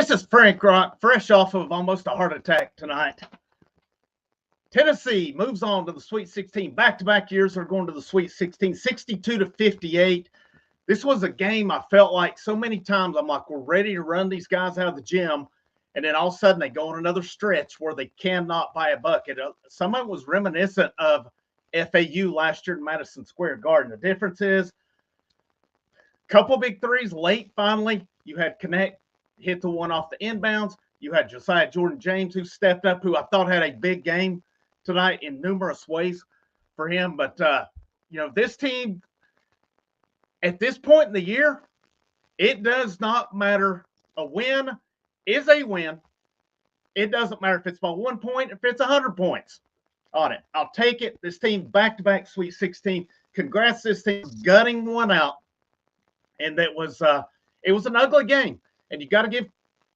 This is Frank Rock, fresh off of almost a heart attack tonight. Tennessee moves on to the Sweet 16. Back-to-back years they're going to the Sweet 16, 62-58. This was a game I felt like so many times I'm like, we're ready to run these guys out of the gym, and then all of a sudden they go on another stretch where they cannot buy a bucket. Some of it was reminiscent of FAU last year in Madison Square Garden. The difference is a couple big threes late finally. You had Connect hit the one off the inbounds. You had Josiah Jordan-James who stepped up, who I thought had a big game tonight in numerous ways for him. But, this team at this point in the year, it does not matter. A win is a win. It doesn't matter if it's by 1 point, if it's 100 points on it. I'll take it. This team back-to-back Sweet 16. Congrats, this team gutting one out. And it was an ugly game. And you got to give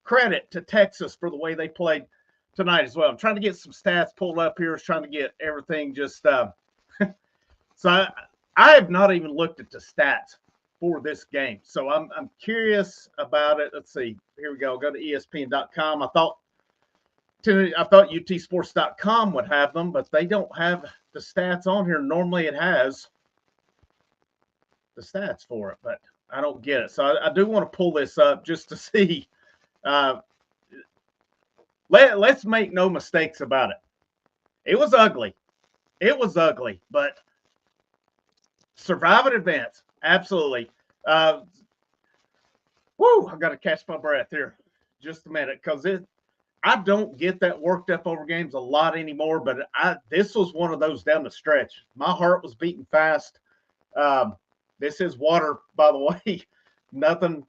credit to Texas for the way they played tonight as well. I'm trying to get some stats pulled up here. I was trying to get everything just so I have not even looked at the stats for this game. So I'm curious about it. Let's see. Here we go. Go to ESPN.com. I thought UTSports.com would have them, but they don't have the stats on here. Normally it has the stats for it, but I don't get it. So I do want to pull this up just to see. Let's make no mistakes about it. It was ugly. But survive and advance. Absolutely. I got to catch my breath here just a minute because I don't get that worked up over games a lot anymore, but this was one of those down the stretch. My heart was beating fast. This is water, by the way. Nothing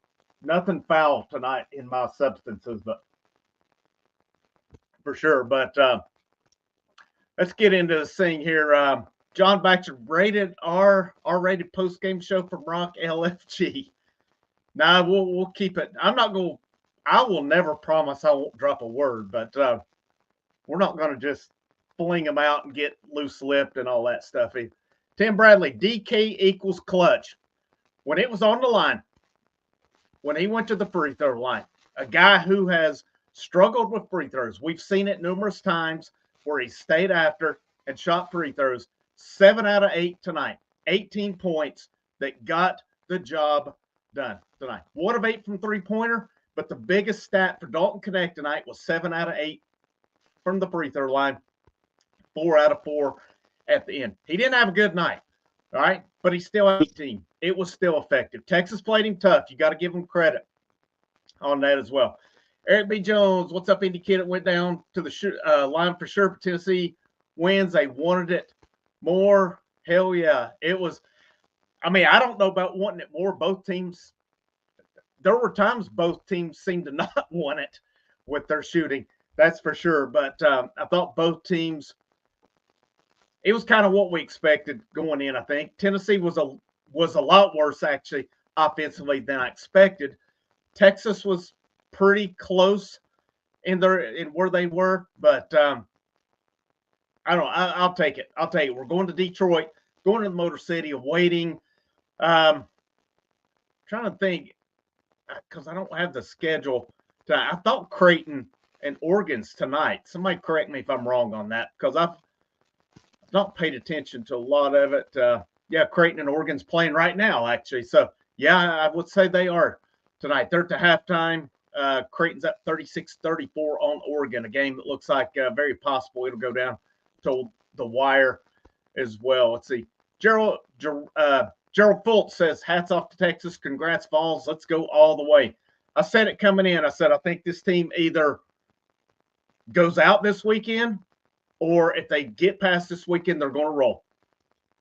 foul tonight in my substances, but for sure. But let's get into this thing here. John Baxter rated R-rated post-game show from Rock LFG. Now we'll keep it. I will never promise I won't drop a word, but we're not going to just fling them out and get loose-lipped and all that stuff. Tim Bradley, DK equals clutch. When it was on the line, when he went to the free throw line, a guy who has struggled with free throws. We've seen it numerous times where he stayed after and shot free throws. 7 out of 8 tonight. 18 points that got the job done tonight. 1 of 8 from three-pointer, but the biggest stat for Dalton Connect tonight was 7 out of 8 from the free throw line. 4 out of 4 at the end. He didn't have a good night, all right? But he still had 18. It was still effective. Texas played him tough. You got to give him credit on that as well. Eric B. Jones, what's up, Indy Kid? It went down to the line for sure. For Tennessee wins. They wanted it more. Hell yeah. It was, I don't know about wanting it more. Both teams, there were times both teams seemed to not want it with their shooting. That's for sure. But I thought both teams, it was kind of what we expected going in, I think. Tennessee was a lot worse, actually, offensively than I expected. Texas was pretty close in where they were, but I don't know. I'll take it. We're going to Detroit, going to the Motor City, awaiting. Trying to think, because I don't have the schedule. I thought Creighton and Oregon's tonight. Somebody correct me if I'm wrong on that, because I've not paid attention to a lot of it. Creighton and Oregon's playing right now, actually. So, I would say they are tonight. They're at the halftime. Creighton's up 36-34 on Oregon, a game that looks like very possible it'll go down to the wire as well. Let's see. Gerald Fultz says, hats off to Texas. Congrats, Vols. Let's go all the way. I said it coming in. I said, I think this team either goes out this weekend, or if they get past this weekend, they're going to roll.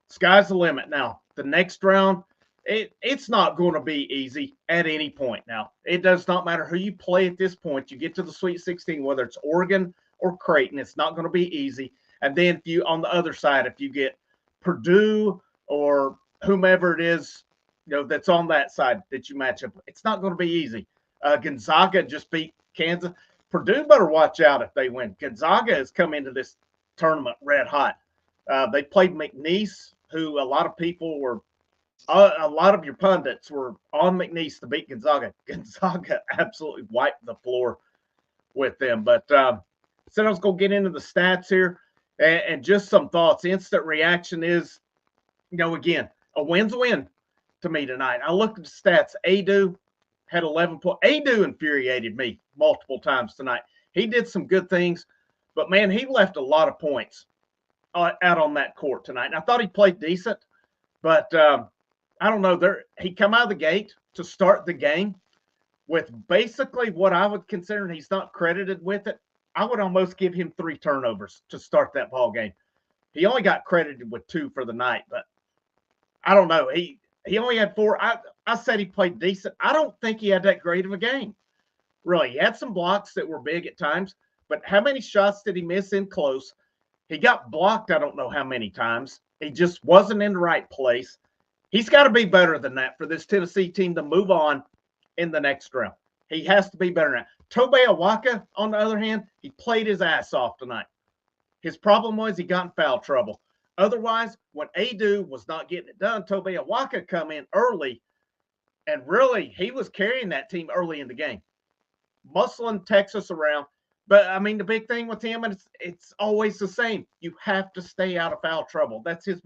Sky's the limit. Now, the next round, it's not going to be easy at any point now. It does not matter who you play at this point. You get to the Sweet 16, whether it's Oregon or Creighton, it's not going to be easy. And then if you, on the other side, if you get Purdue or whomever it is, that's on that side that you match up, it's not going to be easy. Gonzaga just beat Kansas. Purdue better watch out if they win. Gonzaga has come into this tournament red hot. They played McNeese, who a lot of people were A lot of your pundits were on McNeese to beat Gonzaga. Gonzaga absolutely wiped the floor with them. But so I was going to get into the stats here and just some thoughts. Instant reaction is, again, a win's a win to me tonight. I looked at the stats. Adu had 11 points. Adu infuriated me multiple times tonight. He did some good things, but man, he left a lot of points out on that court tonight. And I thought he played decent, but I don't know. He come out of the gate to start the game with basically what I would consider, and he's not credited with it. I would almost give him 3 turnovers to start that ball game. He only got credited with 2 for the night, but I don't know. He only had 4. I said he played decent. I don't think he had that great of a game. Really, he had some blocks that were big at times, but how many shots did he miss in close? He got blocked I don't know how many times. He just wasn't in the right place. He's got to be better than that for this Tennessee team to move on in the next round. He has to be better than that. Tobe Awaka, on the other hand, he played his ass off tonight. His problem was he got in foul trouble. Otherwise, when Adu was not getting it done, Tobe Awaka come in early, and really, he was carrying that team early in the game, muscling Texas around. But, I mean, the big thing with him, and it's always the same. You have to stay out of foul trouble. That's his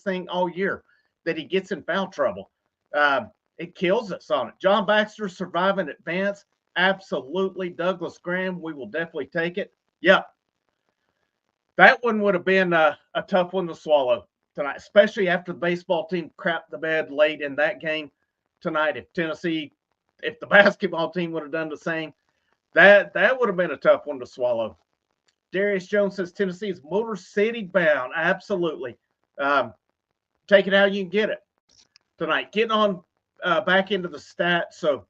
thing all year, that he gets in foul trouble. It kills us on it. John Baxter surviving advance. Absolutely. Douglas Graham, we will definitely take it. Yep. That one would have been a tough one to swallow tonight, especially after the baseball team crapped the bed late in that game tonight. If the basketball team would have done the same, that would have been a tough one to swallow. Darius Jones says Tennessee is Motor City bound. Absolutely. Take it how you can get it tonight. Getting on back into the stats. So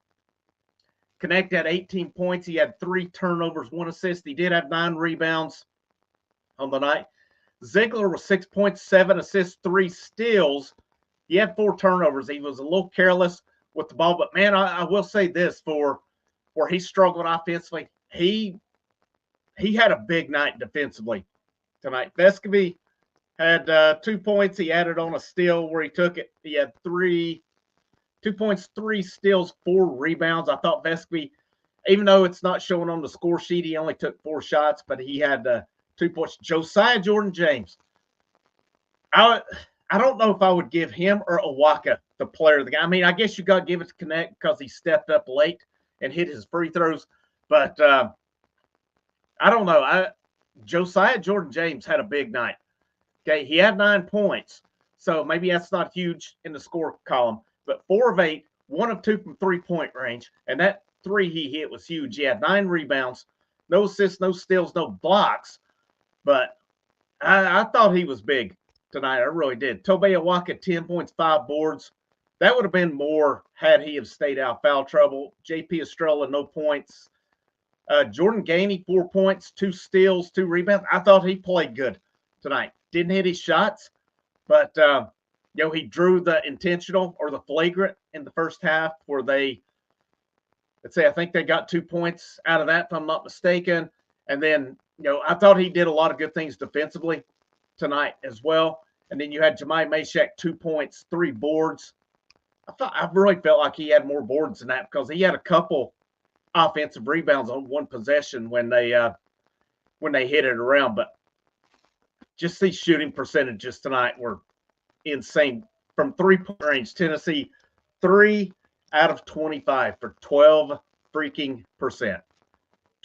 Connect had 18 points. He had 3 turnovers, 1 assist. He did have 9 rebounds on the night. Ziegler was 6 points, 7 assists, 3 steals. He had 4 turnovers. He was a little careless with the ball. But, man, I will say this, for where he struggled offensively, he had a big night defensively tonight. Vescovy had 2 points. He added on a steal where he took it. He had 2 points, 3 steals, 4 rebounds. I thought Vescovy, even though it's not showing on the score sheet, he only took 4 shots, but he had 2 points. Josiah Jordan-James. I don't know if I would give him or Awaka the player of the game. I mean, I guess you got to give it to Connect because he stepped up late and hit his free throws. But I don't know. Josiah Jordan-James had a big night. Okay, he had 9 points, so maybe that's not huge in the score column. But 4 of 8, 1 of 2 from 3-point range, and that 3 he hit was huge. He had 9 rebounds, no assists, no steals, no blocks. But I thought he was big tonight. I really did. Tobe Awaka, 10 points, 5 boards. That would have been more had he have stayed out of foul trouble. J.P. Estrella, no points. Jordan Gainey, 4 points, 2 steals, 2 rebounds. I thought he played good tonight. Didn't hit his shots, but he drew the intentional or the flagrant in the first half where I think they got 2 points out of that, if I'm not mistaken. And then, I thought he did a lot of good things defensively tonight as well. And then you had Jemai Mashak, 2 points, 3 boards. I really felt like he had more boards than that because he had a couple offensive rebounds on 1 possession when they hit it around. But just these shooting percentages tonight were insane. From 3-point range, Tennessee 3 out of 25 for 12 freaking percent.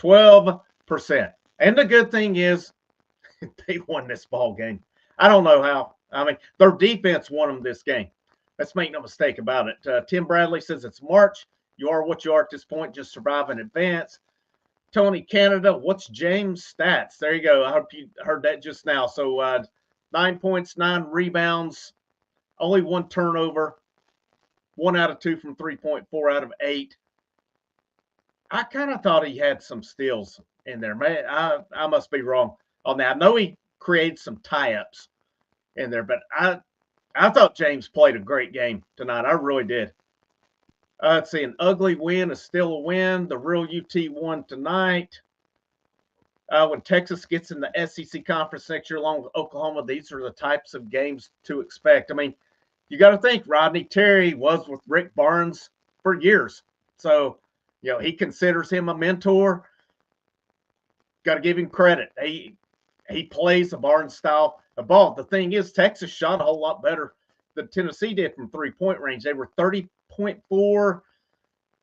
12%. And the good thing is they won this ball game. I don't know how. I mean, their defense won them this game. Let's make no mistake about it. Tim Bradley says it's March. You are what you are at this point. Just survive and advance. Tony Canada, what's James' stats? There you go. I hope you heard that just now. So 9 points, 9 rebounds, only 1 turnover, 1 out of 2 from 3-point, 4 out of 8. I kind of thought he had some steals in there. Man, I must be wrong on that. I know he created some tie-ups in there, but I thought James played a great game tonight. I really did. Let's see, an ugly win is still a win. The real UT won tonight. When Texas gets in the SEC conference next year along with Oklahoma, these are the types of games to expect. I mean, you got to think Rodney Terry was with Rick Barnes for years. So, he considers him a mentor. Got to give him credit. He plays a Barnes style of ball. The thing is, Texas shot a whole lot better than Tennessee did from 3-point range. They were 30.4,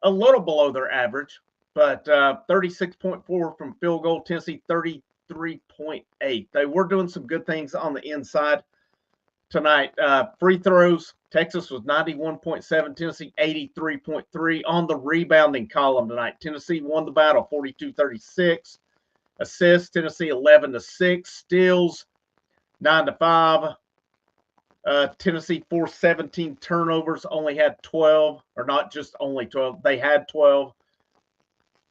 a little below their average, but 36.4 from field goal. Tennessee 33.8. They were doing some good things on the inside tonight. Free throws, Texas was 91.7, Tennessee 83.3. On the rebounding column tonight, Tennessee won the battle 42-36. Assists, Tennessee 11-6. Steals 9-5. Tennessee forced 17 turnovers, only had 12, or not just only 12. They had 12.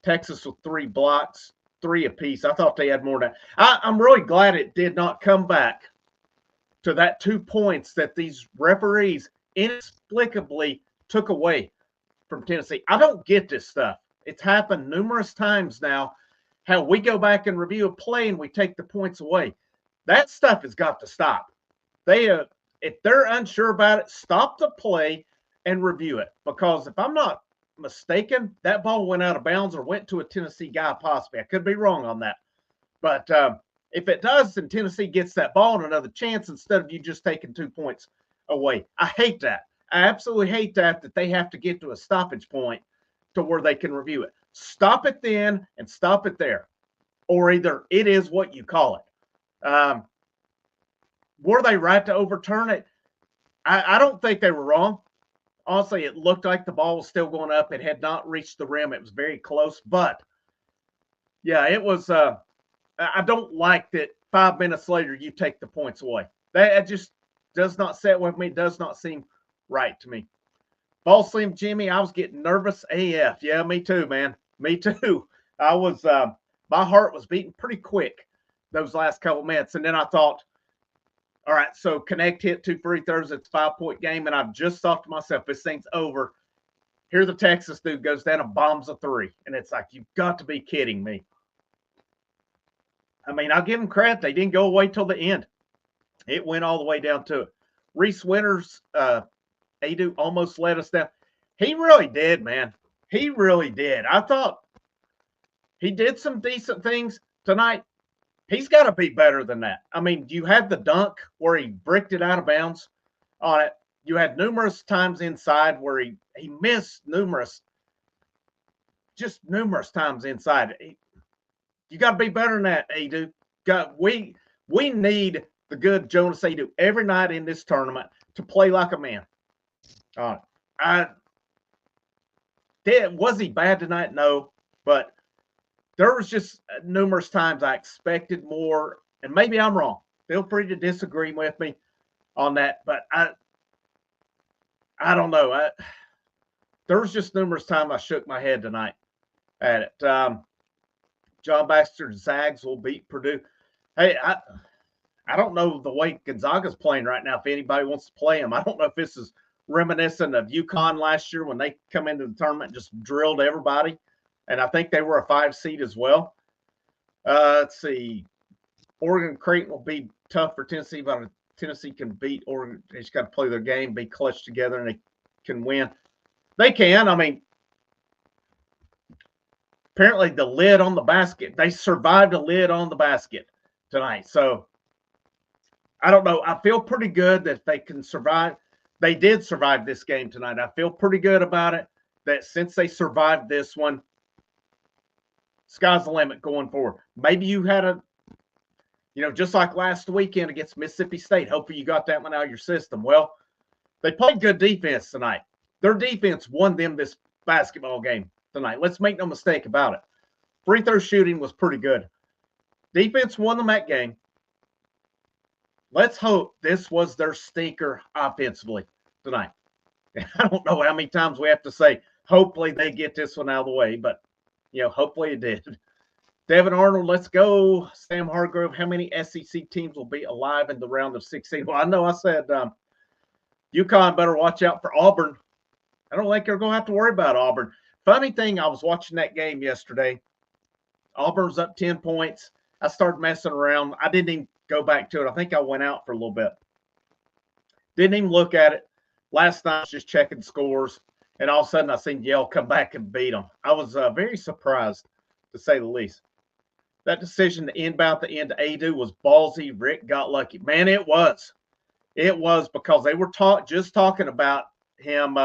Texas with 3 blocks, 3 apiece. I thought they had more than that. I'm really glad it did not come back to that 2 points that these referees inexplicably took away from Tennessee. I don't get this stuff. It's happened numerous times now, how we go back and review a play and we take the points away. That stuff has got to stop. If they're unsure about it, stop the play and review it. Because if I'm not mistaken, that ball went out of bounds or went to a Tennessee guy possibly. I could be wrong on that. But if it does, then Tennessee gets that ball and another chance instead of you just taking 2 points away. I hate that. I absolutely hate that they have to get to a stoppage point to where they can review it. Stop it then and stop it there. Or either it is what you call it. Were they right to overturn it? I don't think they were wrong. Honestly, it looked like the ball was still going up. It had not reached the rim. It was very close. But, yeah, it was I don't like that 5 minutes later you take the points away. That just does not sit with me. Does not seem right to me. Ball Slim Jimmy, I was getting nervous AF. Yeah, me too, man. Me too. I was my heart was beating pretty quick those last couple minutes. And then I thought, all right, so Connect hit 2 free throws. It's a 5-point game. And I've just thought to myself, this thing's over. Here the Texas dude goes down and bombs a 3. And it's like, you've got to be kidding me. I mean, I'll give them credit. They didn't go away till the end. It went all the way down to it. Reese Winters, Adu almost let us down. He really did, man. He really did. I thought he did some decent things tonight. He's got to be better than that. I mean, you had the dunk where he bricked it out of bounds on it. You had numerous times inside where he missed numerous times inside. You got to be better than that, Adu. We need the good Jonas Adu every night in this tournament to play like a man. Was he bad tonight? No, but there was just numerous times I expected more, and maybe I'm wrong. Feel free to disagree with me on that, but I don't know. There was just numerous times I shook my head tonight at it. John Baxter Zags will beat Purdue. Hey, I don't know the way Gonzaga's playing right now. If anybody wants to play him, I don't know if this is reminiscent of UConn last year when they come into the tournament and just drilled everybody. And I think they were a 5 seed as well. Let's see. Oregon Creighton will be tough for Tennessee, but Tennessee can beat Oregon. They just got to play their game, be clutch together, and they can win. They can. I mean, apparently the lid on the basket. They survived a lid on the basket tonight. So, I don't know. I feel pretty good that they can survive. They did survive this game tonight. I feel pretty good about it, that since they survived this one, sky's the limit going forward. Maybe you had just like last weekend against Mississippi State. Hopefully you got that one out of your system. Well, they played good defense tonight. Their defense won them this basketball game tonight. Let's make no mistake about it. Free throw shooting was pretty good. Defense won them that game. Let's hope this was their stinker offensively tonight. I don't know how many times we have to say, hopefully they get this one out of the way, but hopefully it did. Devin Arnold, let's go. Sam Hargrove, how many SEC teams will be alive in the round of 16? Well, I know I said UConn better watch out for Auburn. I don't think they're going to have to worry about Auburn. Funny thing, I was watching that game yesterday. Auburn's up 10 points. I started messing around. I didn't even go back to it. I think I went out for a little bit. Didn't even look at it. last night I was just checking scores, and all of a sudden I seen Yale come back and beat them. I was very surprised, to say the least. That decision to inbound the end to Adu was ballsy. Rick got lucky. Man, it was. It was, because they were just talking about him.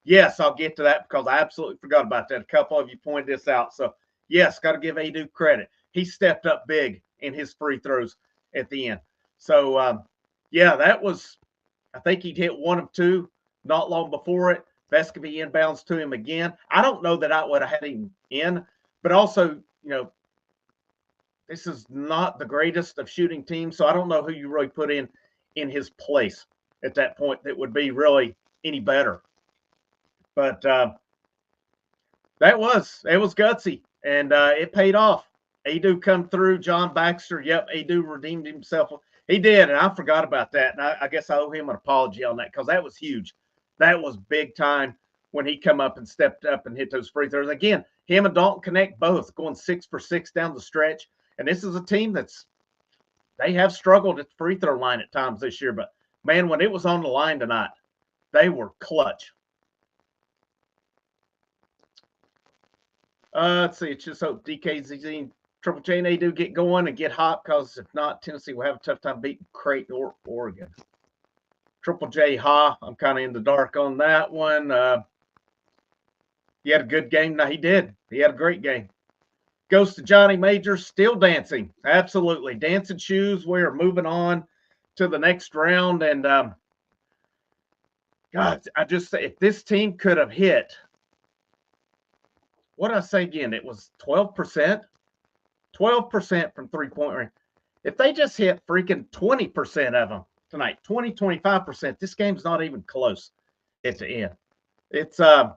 Yes, I'll get to that because I absolutely forgot about that. A couple of you pointed this out. So, yes, got to give Adu credit. He stepped up big in his free throws at the end. So, yeah, that was, I think he'd hit 1 of 2 not long before it. Vescovy inbounds to him again. I don't know that I would have had him in, but also, this is not the greatest of shooting teams, so I don't know who you really put in his place at that point that would be really any better. But it was gutsy, and it paid off. Adu come through. John Baxter, yep, Adu redeemed himself. He did, and I forgot about that. And I guess I owe him an apology on that because that was huge. That was big time when he come up and stepped up and hit those free throws. Again, him and Dalton Connect both going 6 for 6 down the stretch. And this is a team they have struggled at the free throw line at times this year. But, man, when it was on the line tonight, they were clutch. Let's see. It's just hope DKZZ, Triple J, and Adu get going and get hot, because if not, Tennessee will have a tough time beating Creighton or Oregon. Triple J, I'm kind of in the dark on that one. He had a good game. No, he did. He had a great game. Goes to Johnny Major, still dancing. Absolutely. Dancing shoes. We are moving on to the next round. And, God, I just say, if this team could have hit, what did I say again? It was 12%? 12% from three-point range. If they just hit freaking 20% of them tonight, 20, 25%, this game's not even close at the end. It's, I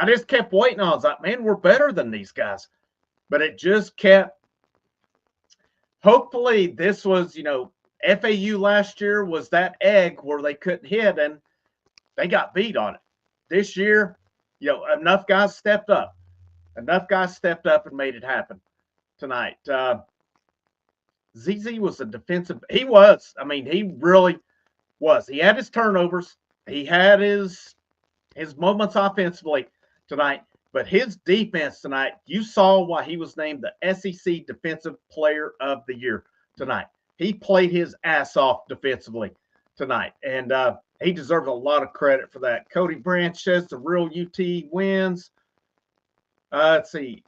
just kept waiting on it. I was like, man, we're better than these guys. But it just kept, hopefully this was, FAU last year was that egg where they couldn't hit and they got beat on it. This year, enough guys stepped up. Enough guys stepped up and made it happen tonight. ZZ was a defensive. He was. I mean, he really was. He had his turnovers. He had his moments offensively tonight. But his defense tonight, you saw why he was named the SEC Defensive Player of the Year tonight. He played his ass off defensively tonight, and he deserves a lot of credit for that. Cody Branch says the real UT wins. Let's see.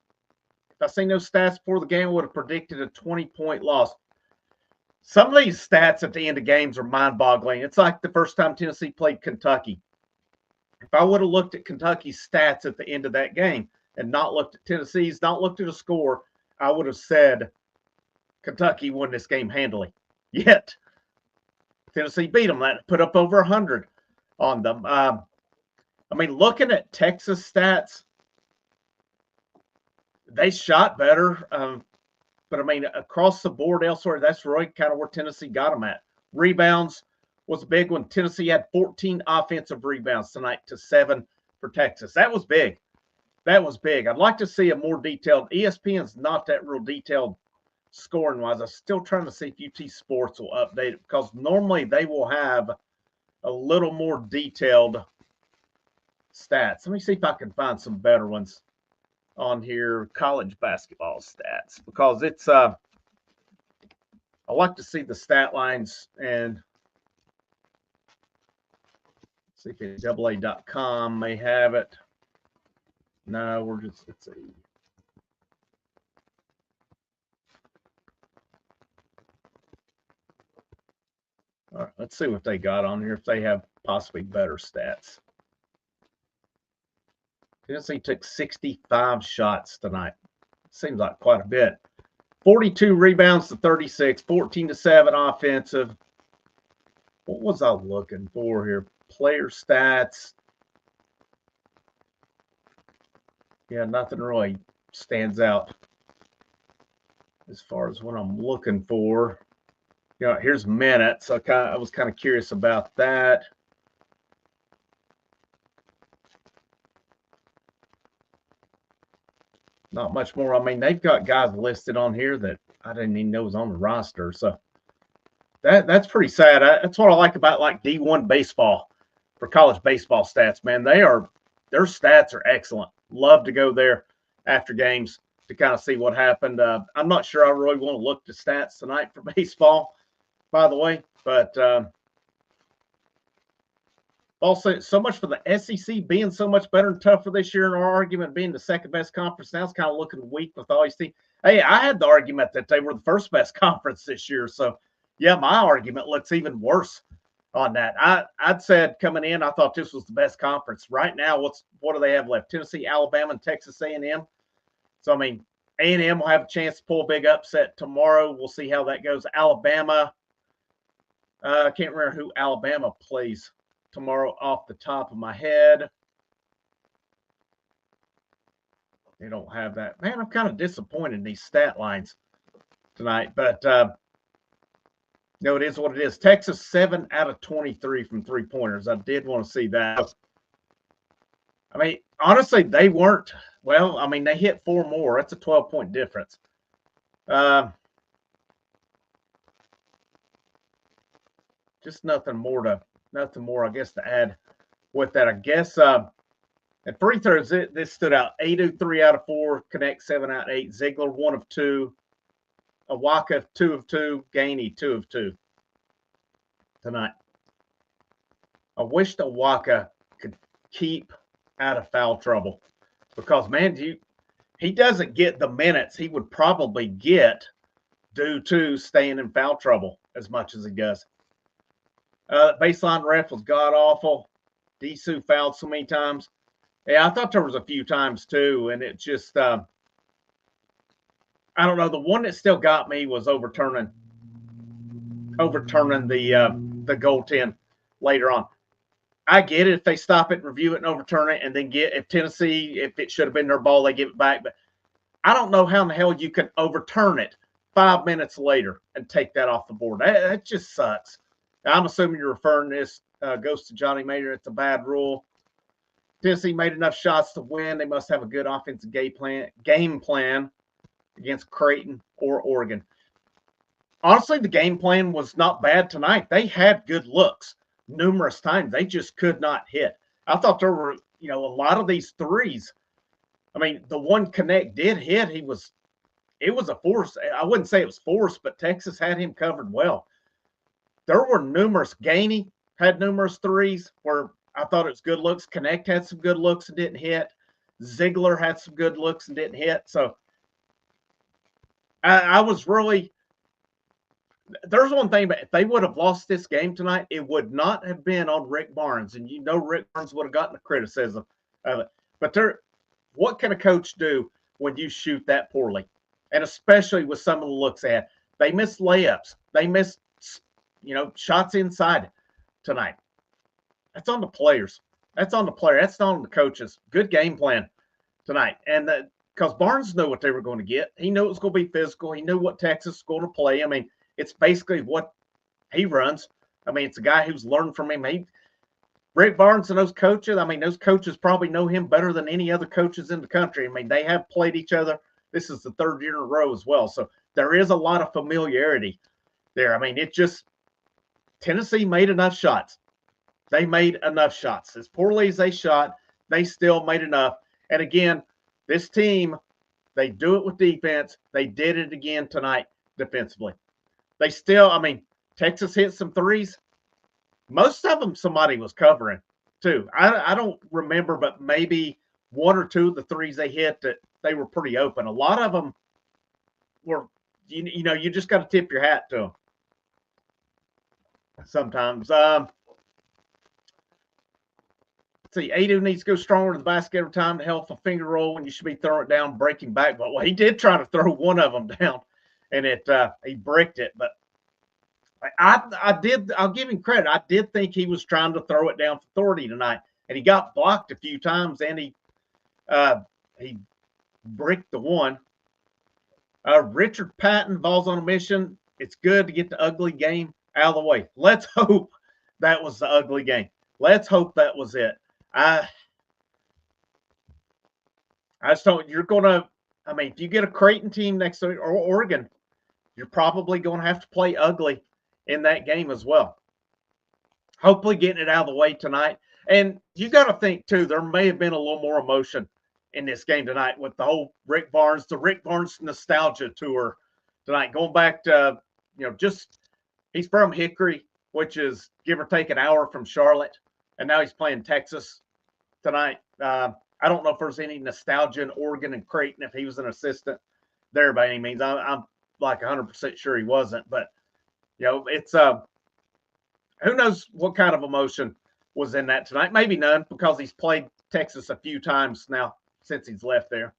If I seen those stats before the game, I would have predicted a 20-point loss. Some of these stats at the end of games are mind-boggling. It's like the first time Tennessee played Kentucky. If I would have looked at Kentucky's stats at the end of that game and not looked at Tennessee's, not looked at a score, I would have said Kentucky won this game handily. Yet, Tennessee beat them. That put up over 100 on them. I mean, looking at Texas stats, they shot better. But, I mean, across the board elsewhere, that's really kind of where Tennessee got them at. Rebounds was a big one. Tennessee had 14 offensive rebounds tonight to 7 for Texas. That was big. That was big. I'd like to see a more detailed. ESPN's not that real detailed scoring-wise. I'm still trying to see if UT Sports will update it, because normally they will have a little more detailed stats. Let me see if I can find some better ones on here, college basketball stats, because it's I like to see the stat lines, and see if NCAA.com may have it. No, let's see. All right, let's see what they got on here, if they have possibly better stats. Tennessee took 65 shots tonight. Seems like quite a bit. 42 rebounds to 36, 14 to 7 offensive. What was I looking for here? Player stats. Yeah, nothing really stands out as far as what I'm looking for. Here's minutes. I was kind of curious about that. Not much more. I mean, they've got guys listed on here that I didn't even know was on the roster. So that's pretty sad. That's what I like about like D1 baseball. for college baseball stats, man. Their stats are excellent. Love to go there after games to kind of see what happened. I'm not sure I really want to look at the stats tonight for baseball, by the way, but also so much for the SEC being so much better and tougher this year, and our argument being the second best conference. Now it's kind of looking weak with all these teams. Hey, I had the argument that they were the first best conference this year. So, yeah, my argument looks even worse on that. I'd said coming in, I thought this was the best conference. Right now, what do they have left? Tennessee, Alabama, and Texas A&M. So, I mean, A&M will have a chance to pull a big upset tomorrow. We'll see how that goes. Alabama, I can't remember who Alabama plays tomorrow off the top of my head. They don't have that. Man, I'm kind of disappointed in these stat lines tonight, but no, it is what it is. Texas 7 out of 23 from three-pointers. I did want to see that. I mean, honestly, they weren't. Well, I mean, they hit 4 more. That's a 12-point difference. Just nothing more, I guess, to add with that. I guess at free throws, this stood out. Adu 3 out of 4, Connect 7 out of 8, Ziegler 1 of 2, Awaka 2 of 2, Gainey 2 of 2 tonight. I wish Awaka could keep out of foul trouble because, man, he doesn't get the minutes he would probably get due to staying in foul trouble as much as he does. Baseline ref was god-awful. Disu fouled so many times. Yeah, I thought there was a few times too, and it just I don't know. The one that still got me was overturning the goaltend later on. I get it if they stop it, review it, and overturn it, and then if Tennessee, if it should have been their ball, they give it back. But I don't know how in the hell you can overturn it 5 minutes later and take that off the board. That just sucks. I'm assuming you're referring to this goes to Johnny Mayer. It's a bad rule. Tennessee made enough shots to win. They must have a good offensive game plan against Creighton or Oregon. Honestly, the game plan was not bad tonight. They had good looks numerous times. They just could not hit. I thought there were, a lot of these threes. I mean, the one Connect did hit, it was a force. I wouldn't say it was forced, but Texas had him covered well. There were numerous. Gainey had numerous threes where I thought it was good looks. Connect had some good looks and didn't hit. Ziegler had some good looks and didn't hit. So I was really – there's one thing, but if they would have lost this game tonight, it would not have been on Rick Barnes. And Rick Barnes would have gotten the criticism of it. But what can a coach do when you shoot that poorly? And especially with some of the looks they had. They missed layups. They missed shots inside tonight. That's on the players. That's on the player. That's not on the coaches. Good game plan tonight. And because Barnes knew what they were going to get. He knew it was going to be physical. He knew what Texas was going to play. I mean, it's basically what he runs. I mean, it's a guy who's learned from him. Rick Barnes and those coaches, those coaches probably know him better than any other coaches in the country. I mean, they have played each other. This is the third year in a row as well. So there is a lot of familiarity there. I mean, Tennessee made enough shots. They made enough shots. As poorly as they shot, they still made enough. And again, this team, they do it with defense. They did it again tonight defensively. They still, Texas hit some threes. Most of them somebody was covering too. I don't remember, but maybe one or two of the threes they hit that they were pretty open. A lot of them were, you just got to tip your hat to them sometimes. See, Adu needs to go stronger to the basket every time to help a finger roll when you should be throwing it down, breaking back. But he did try to throw one of them down, and he bricked it. But I'll give him credit. I did think he was trying to throw it down for 30 tonight, and he got blocked a few times, and he bricked the one. Richard Patton, balls on a mission. It's good to get the ugly game out of the way. Let's hope that was the ugly game. Let's hope that was it. I just don't. You're going to. If you get a Creighton team next to or Oregon, you're probably going to have to play ugly in that game as well. Hopefully, getting it out of the way tonight. And you got to think too, there may have been a little more emotion in this game tonight with the whole the Rick Barnes nostalgia tour tonight, going back to, just he's from Hickory, which is give or take an hour from Charlotte, and now he's playing Texas tonight. I don't know if there's any nostalgia in Oregon and Creighton if he was an assistant there by any means. I'm like 100% sure he wasn't, but it's who knows what kind of emotion was in that tonight. Maybe none, because he's played Texas a few times now since he's left there.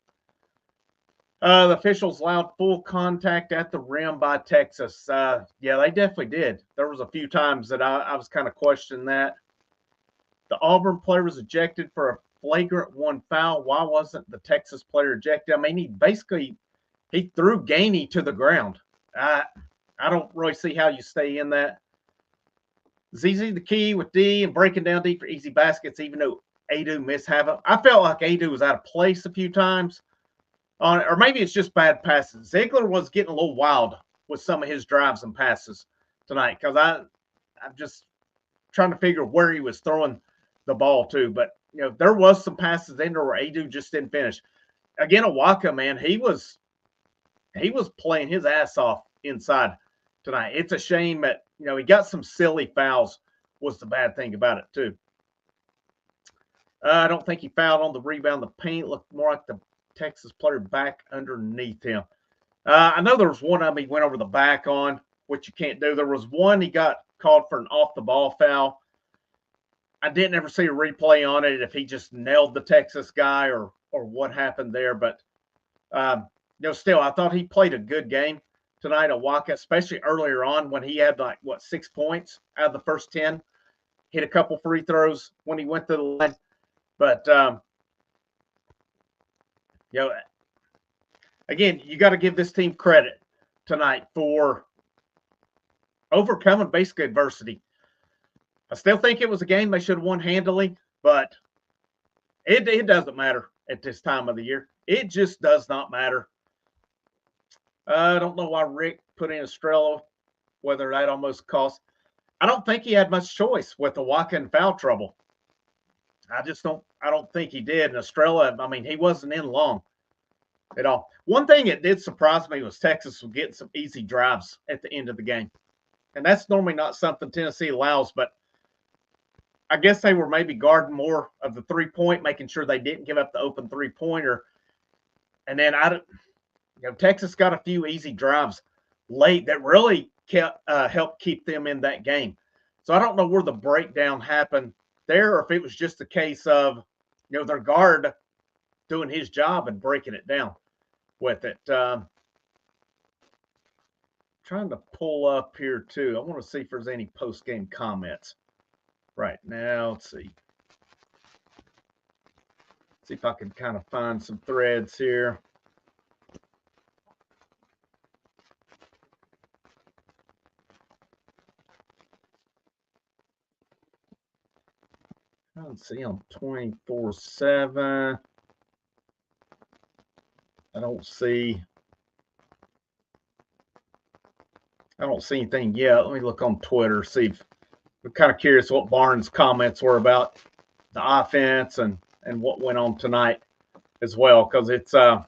The officials allowed full contact at the rim by Texas. Yeah, they definitely did. There was a few times that I was kind of questioning that. The Auburn player was ejected for a flagrant one foul. Why wasn't the Texas player ejected? I mean, he threw Gainey to the ground. I don't really see how you stay in that. ZZ the key with D and breaking down D for easy baskets, even though Adu missed half of. I felt like Adu was out of place a few times on it, or maybe it's just bad passes. Ziegler was getting a little wild with some of his drives and passes tonight, because I'm just trying to figure where he was throwing the ball to. But there was some passes in there where Adu just didn't finish. Again, Awaka, man, he was playing his ass off inside tonight. It's a shame that he got some silly fouls, was the bad thing about it too. I don't think he fouled on the rebound. The paint looked more like the Texas player back underneath him. I know there was one of them he went over the back on, which you can't do. There was one he got called for an off-the-ball foul. I didn't ever see a replay on it if he just nailed the Texas guy or what happened there. But, still, I thought he played a good game tonight, Awaka, especially earlier on when he had 6 points out of the first 10. Hit a couple free throws when he went to the line. But, again, you got to give this team credit tonight for overcoming basic adversity. I still think it was a game they should have won handily, but it doesn't matter at this time of the year. It just does not matter. I don't know why Rick put in Estrella, whether that almost cost. I don't think he had much choice with the walk-in foul trouble. I don't think he did. And Estrella, I mean, he wasn't in long at all. One thing that did surprise me was Texas was getting some easy drives at the end of the game. And that's normally not something Tennessee allows, but I guess they were maybe guarding more of the three-point, making sure they didn't give up the open three-pointer. And then Texas got a few easy drives late that really helped keep them in that game. So I don't know where the breakdown happened there, or if it was just a case of, their guard doing his job and breaking it down with it. Trying to pull up here too. I want to see if there's any post-game comments right now. Let's see. See if I can kind of find some threads here. I don't see on 24/7. I don't see anything yet. Let me look on Twitter, see if I'm kind of curious what Barnes' comments were about the offense and what went on tonight as well, because it's as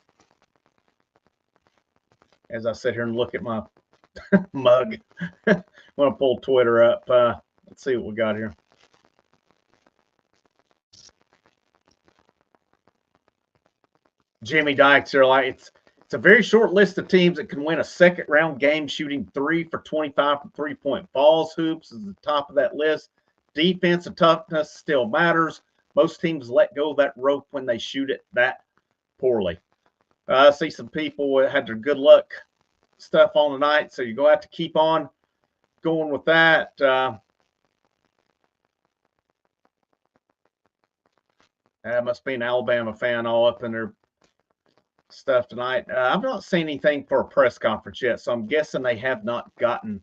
I sit here and look at my mug, I'm going to pull Twitter up. Let's see what we got here. Jimmy Dykes here, it's a very short list of teams that can win a second round game shooting 3 for 25 from 3-point balls. Hoops is the top of that list. Defense and toughness still matters. Most teams let go of that rope when they shoot it that poorly. I see some people had their good luck stuff on tonight, so you're going to have to keep on going with that. That must be an Alabama fan all up in their stuff tonight. I've not seen anything for a press conference yet, so I'm guessing they have not gotten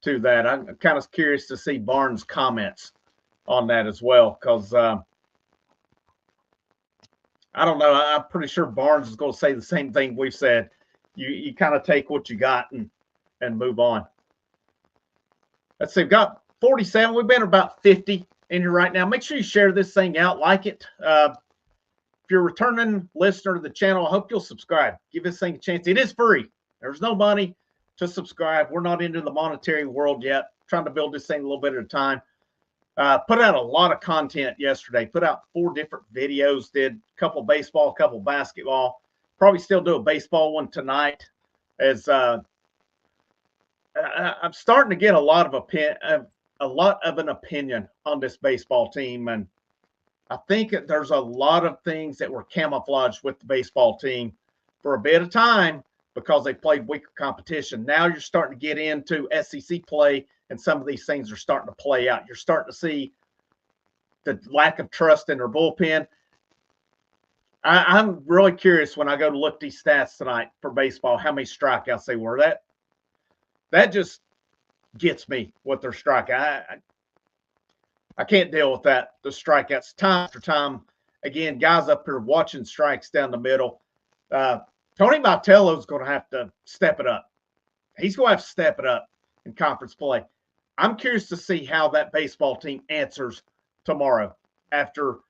to that. I'm kind of curious to see Barnes' comments on that as well, because I don't know. I'm pretty sure Barnes is going to say the same thing we've said. You kind of take what you got and move on. Let's see. We've got 47. We've been about 50 in here right now. Make sure you share this thing out, like it. If you're a returning listener to the channel, I hope you'll subscribe. Give this thing a chance. It is free. There's no money to subscribe. We're not into the monetary world yet. Trying to build this thing a little bit at a time. Put out a lot of content yesterday. Put out 4 different videos. Did a couple baseball, a couple basketball. Probably still do a baseball one tonight. As I'm starting to get a lot of an opinion on this baseball team, and I think there's a lot of things that were camouflaged with the baseball team for a bit of time because they played weaker competition. Now you're starting to get into SEC play, and some of these things are starting to play out. You're starting to see the lack of trust in their bullpen. I'm really curious when I go to look at these stats tonight for baseball, how many strikeouts they were. That just gets me with their strikeout. I can't deal with that. The strikeouts time after time. Again, guys up here watching strikes down the middle. Tony Vitello's going to have to step it up. He's going to have to step it up in conference play. I'm curious to see how that baseball team answers tomorrow after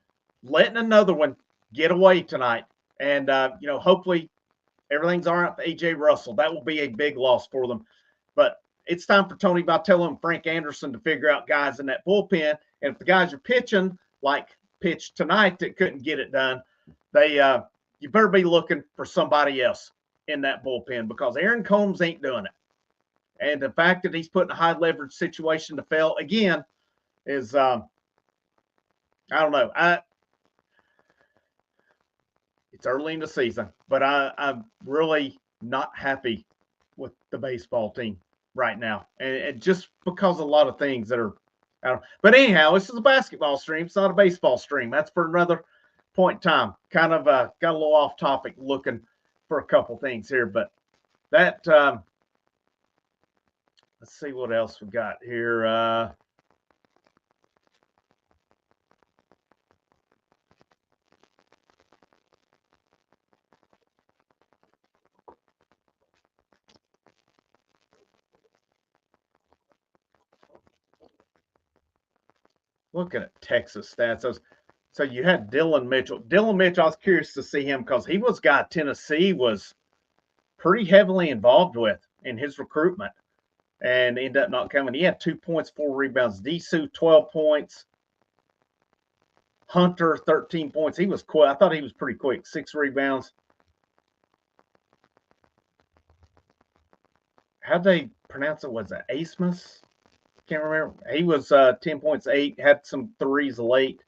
letting another one get away tonight. And, hopefully everything's all right with A.J. Russell. That will be a big loss for them. But it's time for Tony Vitello and Frank Anderson to figure out guys in that bullpen. And if the guys are pitching like pitched tonight that couldn't get it done, you better be looking for somebody else in that bullpen because Aaron Combs ain't doing it. And the fact that he's put in a high leverage situation to fail again is, I don't know. It's early in the season, but I'm really not happy with the baseball team right now. And just because a lot of things that are, but anyhow, this is a basketball stream. It's not a baseball stream. That's for another point in time. Kind of got a little off topic looking for a couple things here, but that, let's see what else we got here. Looking at Texas stats. So you had Dylan Mitchell. Dylan Mitchell, I was curious to see him because he was a guy Tennessee was pretty heavily involved with in his recruitment and ended up not coming. He had 2 points, 4 rebounds. Disu, 12 points. Hunter, 13 points. He was quick. I thought he was pretty quick. 6 rebounds. How'd they pronounce it? Was it Asmus? Can't remember. He was 10 points, 8, had some threes late.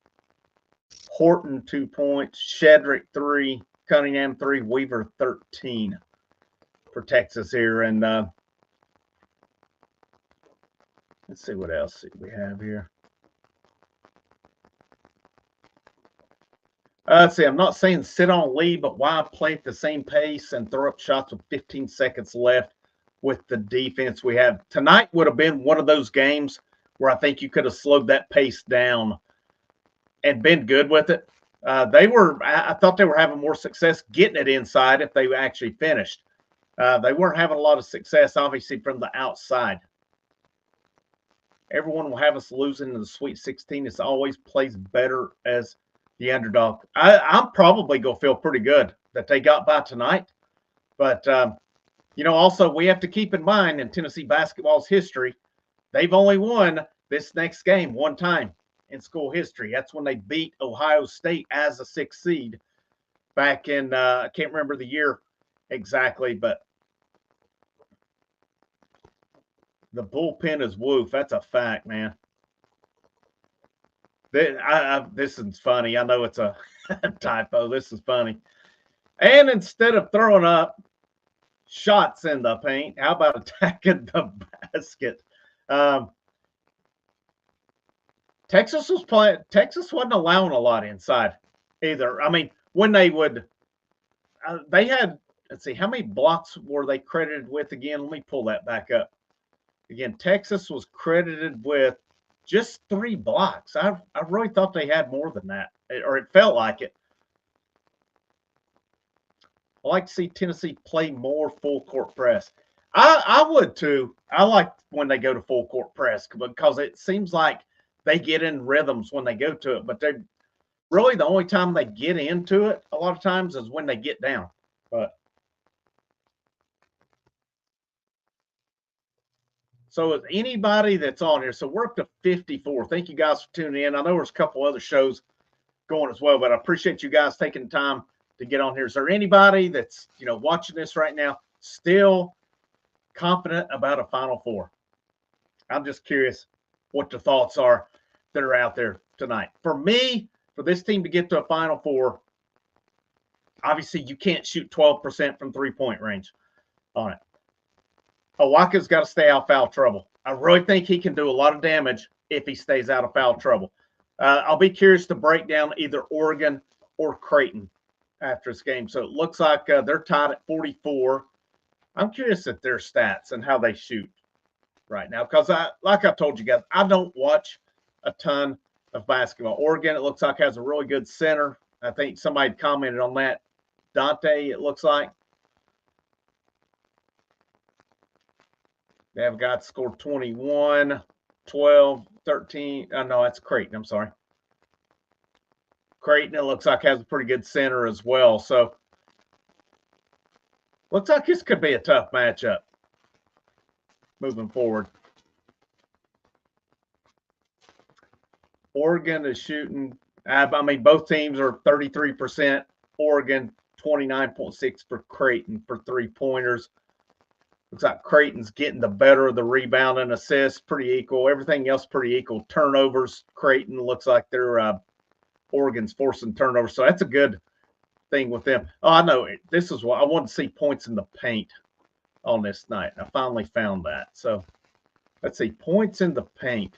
Horton, 2 points. Shedrick, 3. Cunningham, 3. Weaver, 13 for Texas here. And let's see what else we have here. Let's see. I'm not saying sit on lead, but why play at the same pace and throw up shots with 15 seconds left with the defense we have? Tonight would have been one of those games where I think you could have slowed that pace down and been good with it. I thought they were having more success getting it inside if they actually finished. They weren't having a lot of success, obviously, from the outside. Everyone will have us losing in the Sweet 16. It always plays better as the underdog. I'm probably going to feel pretty good that they got by tonight. But, also we have to keep in mind in Tennessee basketball's history, they've only won this next game one time in school history. That's when they beat Ohio State as a 6th seed back in, I can't remember the year exactly, but the bullpen is woof. That's a fact, man. This is funny. I know it's a typo. This is funny. And instead of throwing up shots in the paint, how about attacking the basket? Texas wasn't allowing a lot inside either. I mean, when they would, they had, let's see, how many blocks were they credited with again? Let me pull that back up. Again, Texas was credited with just 3 blocks. I really thought they had more than that, or it felt like it. I like to see Tennessee play more full court press. I would too. I like when they go to full court press because it seems like they get in rhythms when they go to it, but they really the only time they get into it a lot of times is when they get down. But so anybody that's on here, so we're up to 54. Thank you guys for tuning in. I know there's a couple other shows going as well, but I appreciate you guys taking time to get on here. Is there anybody that's watching this right now still confident about a Final Four? I'm just curious what the thoughts are that are out there tonight. For me, for this team to get to a Final Four, obviously you can't shoot 12% from three-point range on it. Owaka's got to stay out of foul trouble. I really think he can do a lot of damage if he stays out of foul trouble. I'll be curious to break down either Oregon or Creighton after this game. So it looks like they're tied at 44. I'm curious at their stats and how they shoot right now because, like I told you guys, I don't watch a ton of basketball. Oregon, it looks like, has a really good center. I think somebody commented on that. Dante, it looks like. They have a guy that scored 21, 12, 13. Oh, no, that's Creighton. I'm sorry. Creighton, it looks like, has a pretty good center as well. So, looks like this could be a tough matchup moving forward. Oregon is shooting. I mean, both teams are 33%. Oregon, 29.6 for Creighton for three-pointers. Looks like Creighton's getting the better of the rebound and assists, pretty equal. Everything else pretty equal. Turnovers, Creighton looks like they're Oregon's forcing turnovers. So that's a good thing with them. Oh, I know. This is what I want to see, points in the paint on this night. I finally found that. So let's see, points in the paint.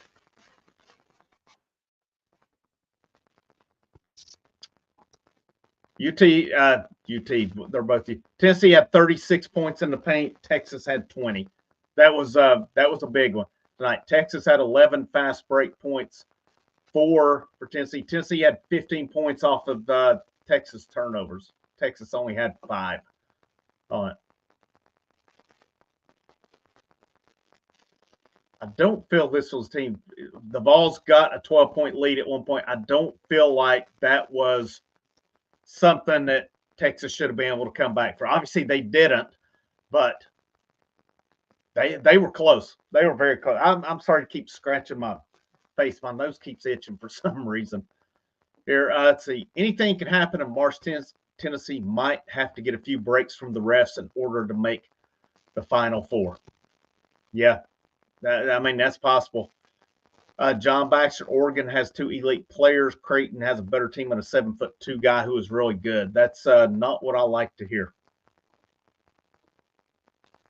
UT, they're both. Tennessee had 36 points in the paint. Texas had 20. That was a big one tonight. Texas had 11 fast break points, 4 for Tennessee. Tennessee had 15 points off of Texas turnovers. Texas only had 5 on it. I don't feel this was a team. The Vols got a 12-point lead at one point. I don't feel like that was something that Texas should have been able to come back for. Obviously, they didn't, but they were close. They were very close. I'm sorry to keep scratching my face. My nose keeps itching for some reason. Here, let's see. Anything can happen in March 10th. Tennessee might have to get a few breaks from the refs in order to make the Final Four. Yeah, I mean, that's possible. John Baxter, Oregon has 2 elite players. Creighton has a better team and a 7'2" guy who is really good. That's not what I like to hear.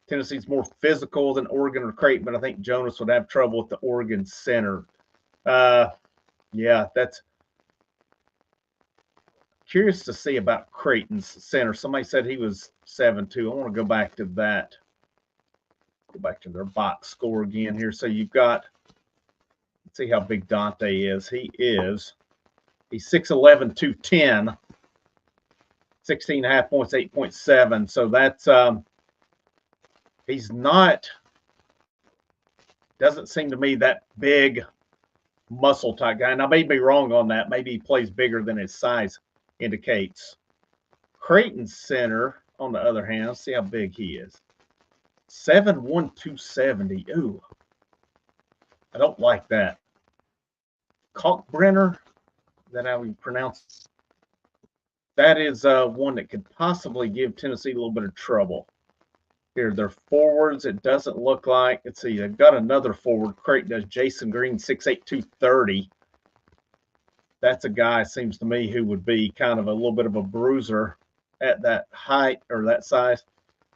Tennessee's more physical than Oregon or Creighton, but I think Jonas would have trouble with the Oregon center. Yeah, that's curious to see about Creighton's center. Somebody said he was 7'2". I want to go back to that. Go back to their box score again here. So you've got, let's see how big Dante is. He's 6'11", 210, 16.5 points, 8.7. So that's he's not, doesn't seem to me that big muscle type guy. And I may be wrong on that. Maybe he plays bigger than his size indicates. Creighton's center, on the other hand, let's see how big he is. 7'1", 270. Ooh, I don't like that. Kalkbrenner, is that how we pronounce it? That is one that could possibly give Tennessee a little bit of trouble. Here, their forwards, it doesn't look like. Let's see, they've got another forward. Creighton does. Jason Green, 6'8", 230. That's a guy, seems to me, who would be kind of a little bit of a bruiser at that height or that size.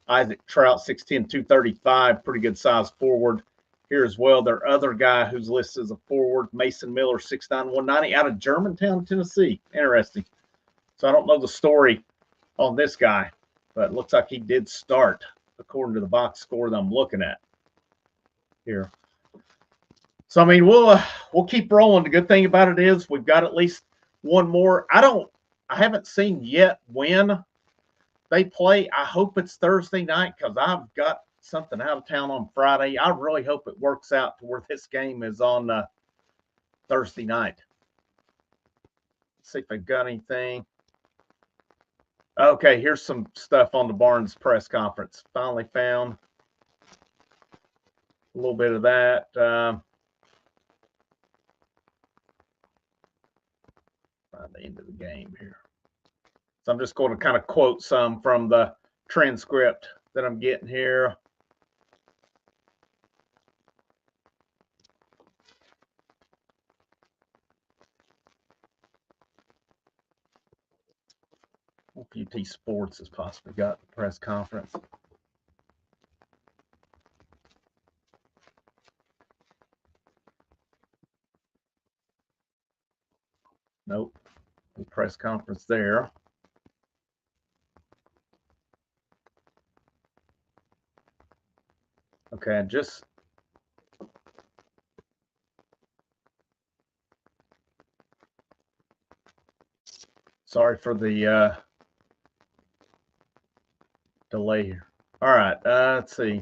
Isaac Trout, 6'10", 235, pretty good size forward here as well. Their other guy who's listed as a forward, Mason Miller, 6'9", 190, out of Germantown, Tennessee. Interesting. So I don't know the story on this guy, but it looks like he did start according to the box score that I'm looking at here. So, I mean, we'll keep rolling. The good thing about it is we've got at least one more. I haven't seen yet when they play. I hope it's Thursday night because I've got something out of town on Friday. I really hope it works out to where this game is on Thursday night. Let's see if they've got anything. Okay, here's some stuff on the Barnes press conference. Finally found a little bit of that. By the end of the game here. So I'm just going to kind of quote some from the transcript that I'm getting here. UT Sports has possibly got the press conference. Nope. No press conference there. Okay, just sorry for the delay here. All right, let's see.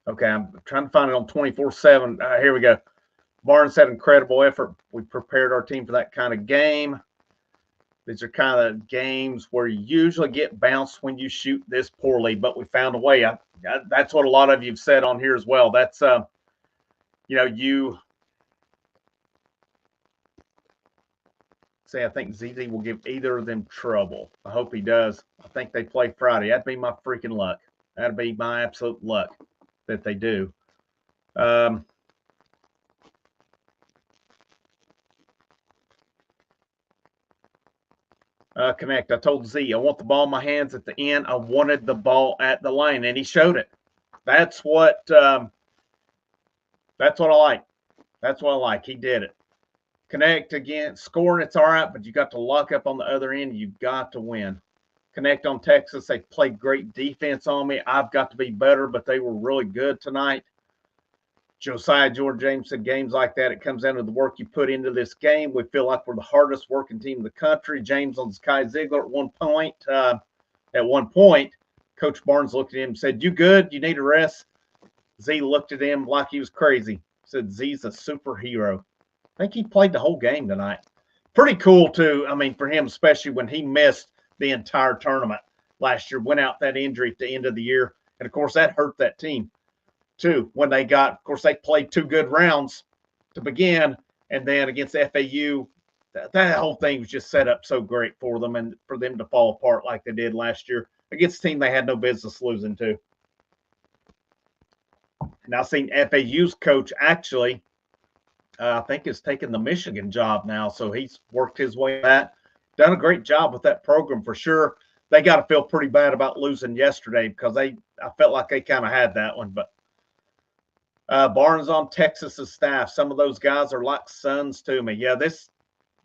Okay, I'm trying to find it on 24/7. Here we go. Barnes had incredible effort. We prepared our team for that kind of game. These are kind of games where you usually get bounced when you shoot this poorly, but we found a way. That's what a lot of you've said on here as well. That's, you say, I think ZZ will give either of them trouble. I hope he does. I think they play Friday. That'd be my freaking luck. That'd be my absolute luck that they do. Connect. I told Z, I want the ball in my hands at the end. I wanted the ball at the line, and he showed it. That's what I like. That's what I like. He did it. Connect again. Scoring, it's all right, but you got to lock up on the other end. You've got to win. Connect on Texas. They played great defense on me. I've got to be better, but they were really good tonight. Josiah George James said games like that, it comes down to the work you put into this game. We feel like we're the hardest working team in the country. James on Kai Ziegler at one point, Coach Barnes looked at him and said, "You good? You need a rest?" Z looked at him like he was crazy. Said, "Z's a superhero." I think he played the whole game tonight. Pretty cool, too. I mean, for him, especially when he missed the entire tournament last year, went out that injury at the end of the year. And, of course, that hurt that team, too, when they got, of course, they played 2 good rounds to begin. And then against FAU, that whole thing was just set up so great for them and for them to fall apart like they did last year against a team they had no business losing to. Now, I've seen FAU's coach actually, I think, is taking the Michigan job now. So he's worked his way back. Done a great job with that program for sure. They got to feel pretty bad about losing yesterday because I felt like they kind of had that one. But Barnes on Texas's staff. Some of those guys are like sons to me. Yeah,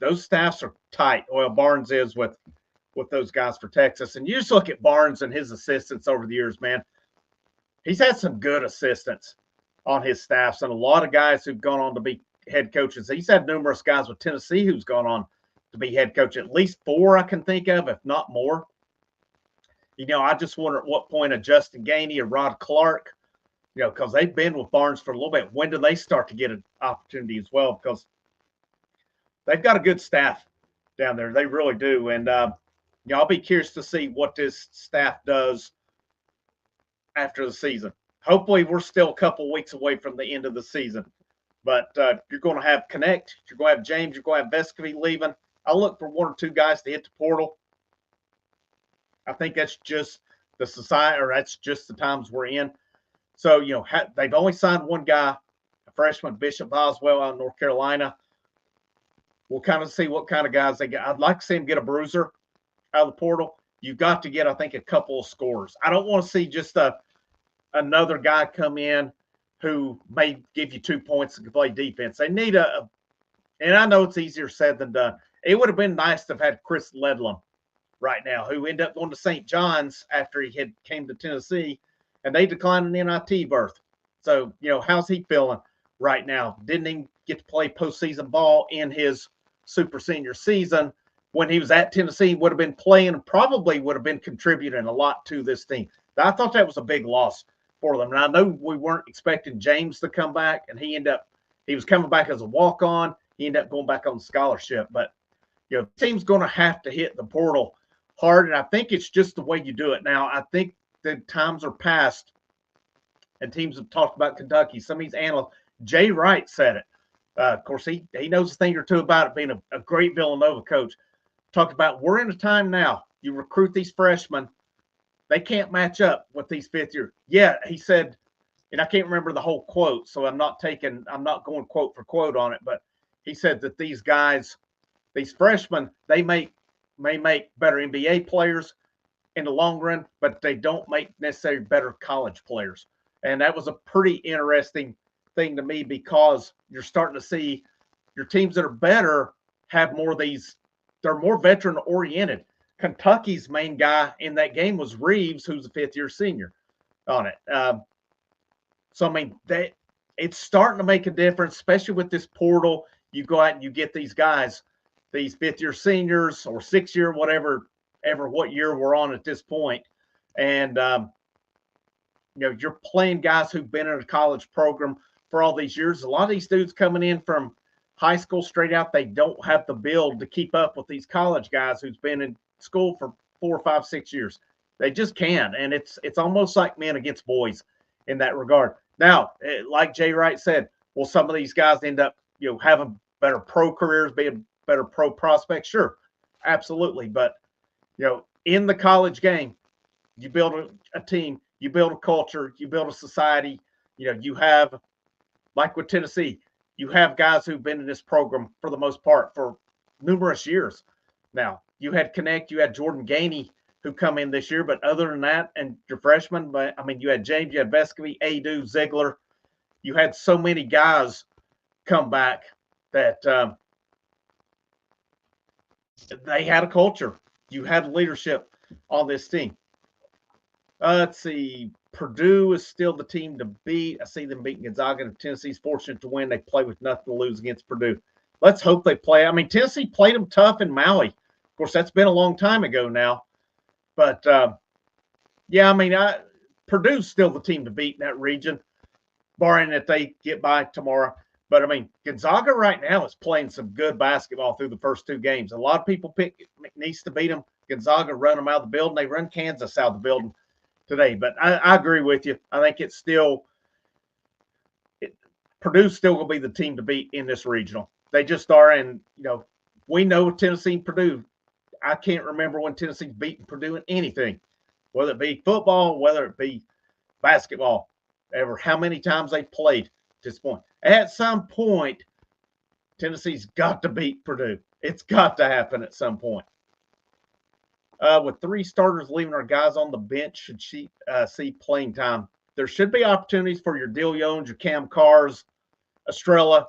those staffs are tight. Well, Barnes is with those guys for Texas. And you just look at Barnes and his assistants over the years, man. He's had some good assistants on his staffs and a lot of guys who've gone on to be head coaches. He's had numerous guys with Tennessee who's gone on to be head coach, at least 4 I can think of, if not more. I just wonder at what point of Justin Gainey or Rod Clark, because they've been with Barnes for a little bit. When do they start to get an opportunity as well? Because they've got a good staff down there. They really do. And, I'll be curious to see what this staff does after the season. Hopefully, we're still a couple weeks away from the end of the season. But you're going to have Connect. You're going to have James. You're going to have Vescovy leaving. I'll look for 1 or 2 guys to hit the portal. I think that's just the society, or that's just the times we're in. So, they've only signed 1 guy, a freshman, Bishop Boswell out of North Carolina. We'll kind of see what kind of guys they get. I'd like to see him get a bruiser out of the portal. You've got to get, I think, a couple of scorers. I don't want to see just another guy come in who may give you 2 points and can play defense. They need and I know it's easier said than done. It would have been nice to have had Chris Ledlam right now, who ended up going to St. John's after he came to Tennessee, and they declined an NIT berth. So, how's he feeling right now? Didn't even get to play postseason ball in his super senior season. When he was at Tennessee, would have been playing and probably would have been contributing a lot to this team. I thought that was a big loss for them. And I know we weren't expecting James to come back, and he He was coming back as a walk-on. He ended up going back on scholarship. But, the team's going to have to hit the portal hard, and I think it's just the way you do it now. I think the times are past, and teams have talked about Kentucky. Some of these analysts, Jay Wright said it. Of course, he knows a thing or two about it, being a great Villanova coach. Talked about, we're in a time now. You recruit these freshmen. They can't match up with these fifth year. Yeah, he said, and I can't remember the whole quote, so I'm not going quote for quote on it, but he said that these guys, these freshmen, they may make better NBA players in the long run, but they don't make necessarily better college players. And that was a pretty interesting thing to me, because you're starting to see your teams that are better have more of these. They're more veteran oriented. Kentucky's main guy in that game was Reeves, who's a fifth-year senior on it. So, I mean, it's starting to make a difference, especially with this portal. You go out and you get these guys, these fifth-year seniors or sixth-year, what year we're on at this point. And, you're playing guys who've been in a college program for all these years. A lot of these dudes coming in from high school straight out, they don't have the build to keep up with these college guys who's been in school for 4, 5, 6 years. They just can't. And it's almost like men against boys in that regard. Now, like Jay Wright said, will some of these guys end up, having better pro careers, being better pro prospects? Sure, absolutely. But, in the college game, you build a team, you build a culture, you build a society. You have, like with Tennessee, you have guys who've been in this program for the most part for numerous years. Now, you had Connect, you had Jordan Gainey who come in this year, but other than that, and your freshmen, but I mean, you had James, you had Vescovy, Adu, Ziegler. You had so many guys come back that they had a culture. You had leadership on this team. Let's see. Purdue is still the team to beat. I see them beating Gonzaga, and Tennessee's fortunate to win. They play with nothing to lose against Purdue. Let's hope they play. I mean, Tennessee played them tough in Maui. Of course, that's been a long time ago now. But, yeah, I mean, Purdue's still the team to beat in that region, barring that they get by tomorrow. But, I mean, Gonzaga right now is playing some good basketball through the first 2 games. A lot of people pick McNeese to beat them. Gonzaga run them out of the building. They run Kansas out of the building today. But I agree with you. I think it's still Purdue's still going to be the team to beat in this regional. They just are. And, we know Tennessee and Purdue. I can't remember when Tennessee's beaten Purdue in anything, whether it be football, whether it be basketball, ever how many times they played at this point. At some point, Tennessee's got to beat Purdue. It's got to happen at some point. With 3 starters leaving, our guys on the bench should see playing time. There should be opportunities for your Dill Jones, your Cam Carrs, Estrella,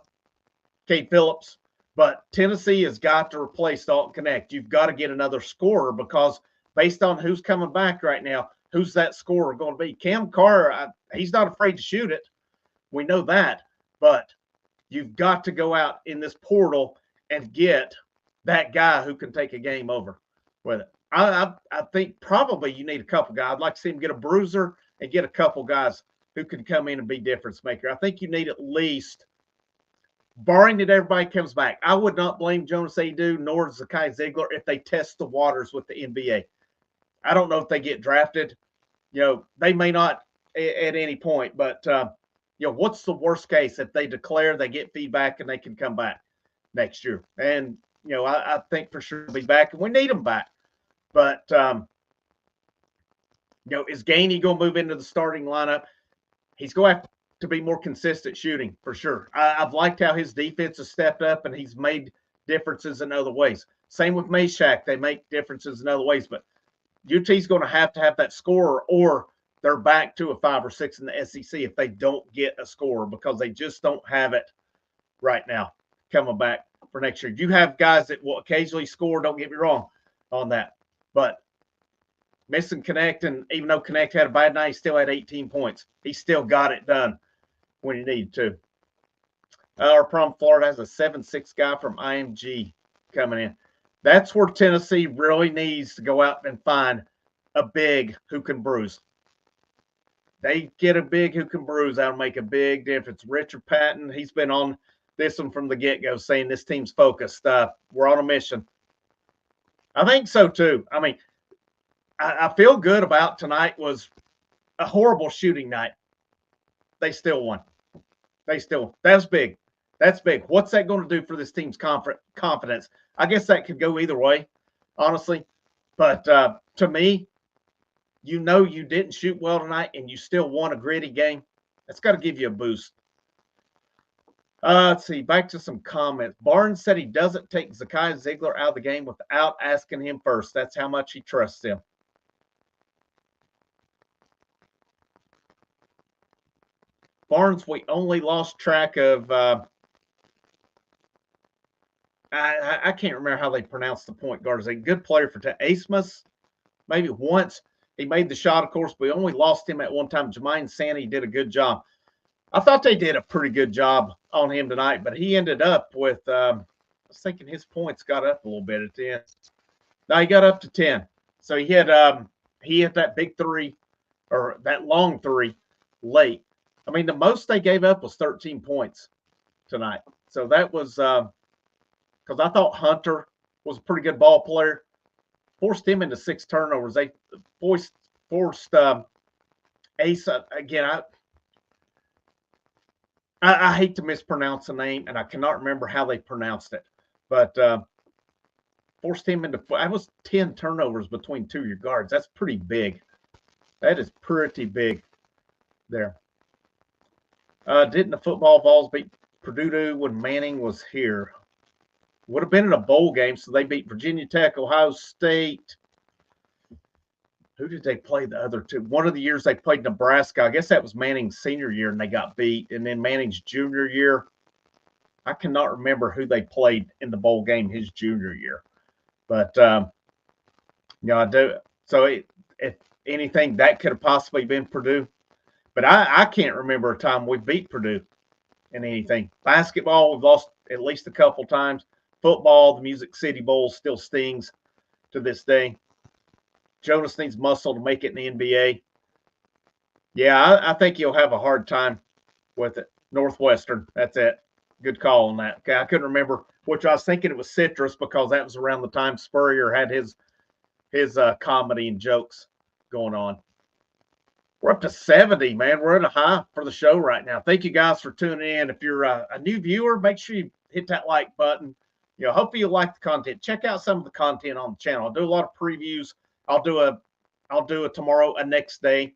Kate Phillips. But Tennessee has got to replace Dalton Connect. You've got to get another scorer, because based on who's coming back right now, who's that scorer going to be? Cam Carr, he's not afraid to shoot it. We know that. But you've got to go out in this portal and get that guy who can take a game over with it. I think probably you need a couple guys. I'd like to see him get a bruiser and get a couple guys who can come in and be difference maker. I think you need at least, barring that everybody comes back, I would not blame Jonas Adu nor Zakai Ziegler if they test the waters with the NBA. I don't know if they get drafted. They may not at any point, but, what's the worst case if they declare, they get feedback, and they can come back next year? And, I think for sure they'll be back, and we need them back. But, is Gainey going to move into the starting lineup? He's going to have to be more consistent shooting for sure. I've liked how his defense has stepped up, and he's made differences in other ways. Same with Meshack. They make differences in other ways. But UT's going to have that scorer, or they're back to a 5 or 6 in the SEC if they don't get a scorer, because they just don't have it right now coming back for next year. You have guys that will occasionally score, don't get me wrong on that. But missing Connect, and even though Connect had a bad night, he still had 18 points. He still got it done when he needed to. Our problem, Florida has a 7'6" guy from IMG coming in. That's where Tennessee really needs to go out and find a big who can bruise. they get a big who can bruise, that'll make a big difference. Richard Patton, he's been on this one from the get-go, saying this team's focused. We're on a mission. I think so too. I mean, I feel good about tonight. Was a horrible shooting night. They still won. That's big. That's big. What's that going to do for this team's confidence? I guess that could go either way, honestly. But to me, you didn't shoot well tonight and you still won a gritty game. That's got to give you a boost. Let's see. Back to some comments. Barnes said he doesn't take Zakai Ziegler out of the game without asking him first. That's how much he trusts him. Barnes, we only lost track of I can't remember how they pronounce the point guard. Is a good player for Asmus. Maybe once he made the shot, of course, but we only lost him at one time. Jermaine Sandy did a good job. I thought they did a pretty good job on him tonight, but he ended up with I was thinking his points got up a little bit at the end. No, he got up to 10. So he hit that big three or that long three late. I mean, the most they gave up was 13 points tonight. So that was because I thought Hunter was a pretty good ball player. Forced him into 6 turnovers. They forced Ace again. I hate to mispronounce the name, and I cannot remember how they pronounced it, but forced him into. That was 10 turnovers between 2 of your guards. That's pretty big. That is pretty big there. Didn't the football Vols beat Purdue when Manning was here? Would have been in a bowl game, so they beat Virginia Tech, Ohio State. Who did they play the other two? One of the years they played Nebraska. I guess that was Manning's senior year, and they got beat. And then Manning's junior year, I cannot remember who they played in the bowl game his junior year. But, I do. So if anything, that could have possibly been Purdue. But I can't remember a time we beat Purdue in anything. Basketball, we've lost at least a couple times. Football, the Music City Bowl still stings to this day. Jonas needs muscle to make it in the NBA. Yeah, I think he'll have a hard time with it. Northwestern, that's it. Good call on that. Okay, I couldn't remember which I was thinking it was Citrus because that was around the time Spurrier had his comedy and jokes going on. We're up to 70, man. We're at a high for the show right now. Thank you guys for tuning in. If you're a new viewer, make sure you hit that like button. Hopefully you like the content. Check out some of the content on the channel. I'll do a lot of previews. I'll do a tomorrow, a next day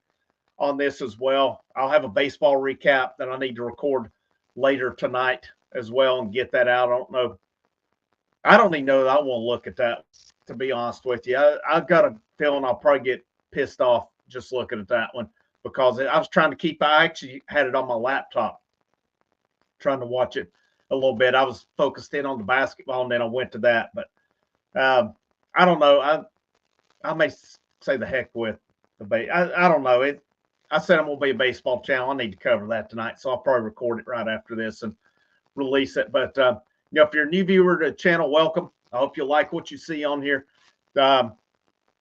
on this as well. I'll have a baseball recap that I need to record later tonight as well and get that out. I don't know. I don't even know that I want to look at that, to be honest with you. I've got a feeling I'll probably get pissed off just looking at that one because I was trying to keep, I actually had it on my laptop trying to watch it a little bit. I was focused in on the basketball and then I went to that, but I don't know. I may say the heck with the base. I don't know. I said I'm going to be a baseball channel. I need to cover that tonight, so I'll probably record it right after this and release it. But, if you're a new viewer to the channel, welcome. I hope you like what you see on here. If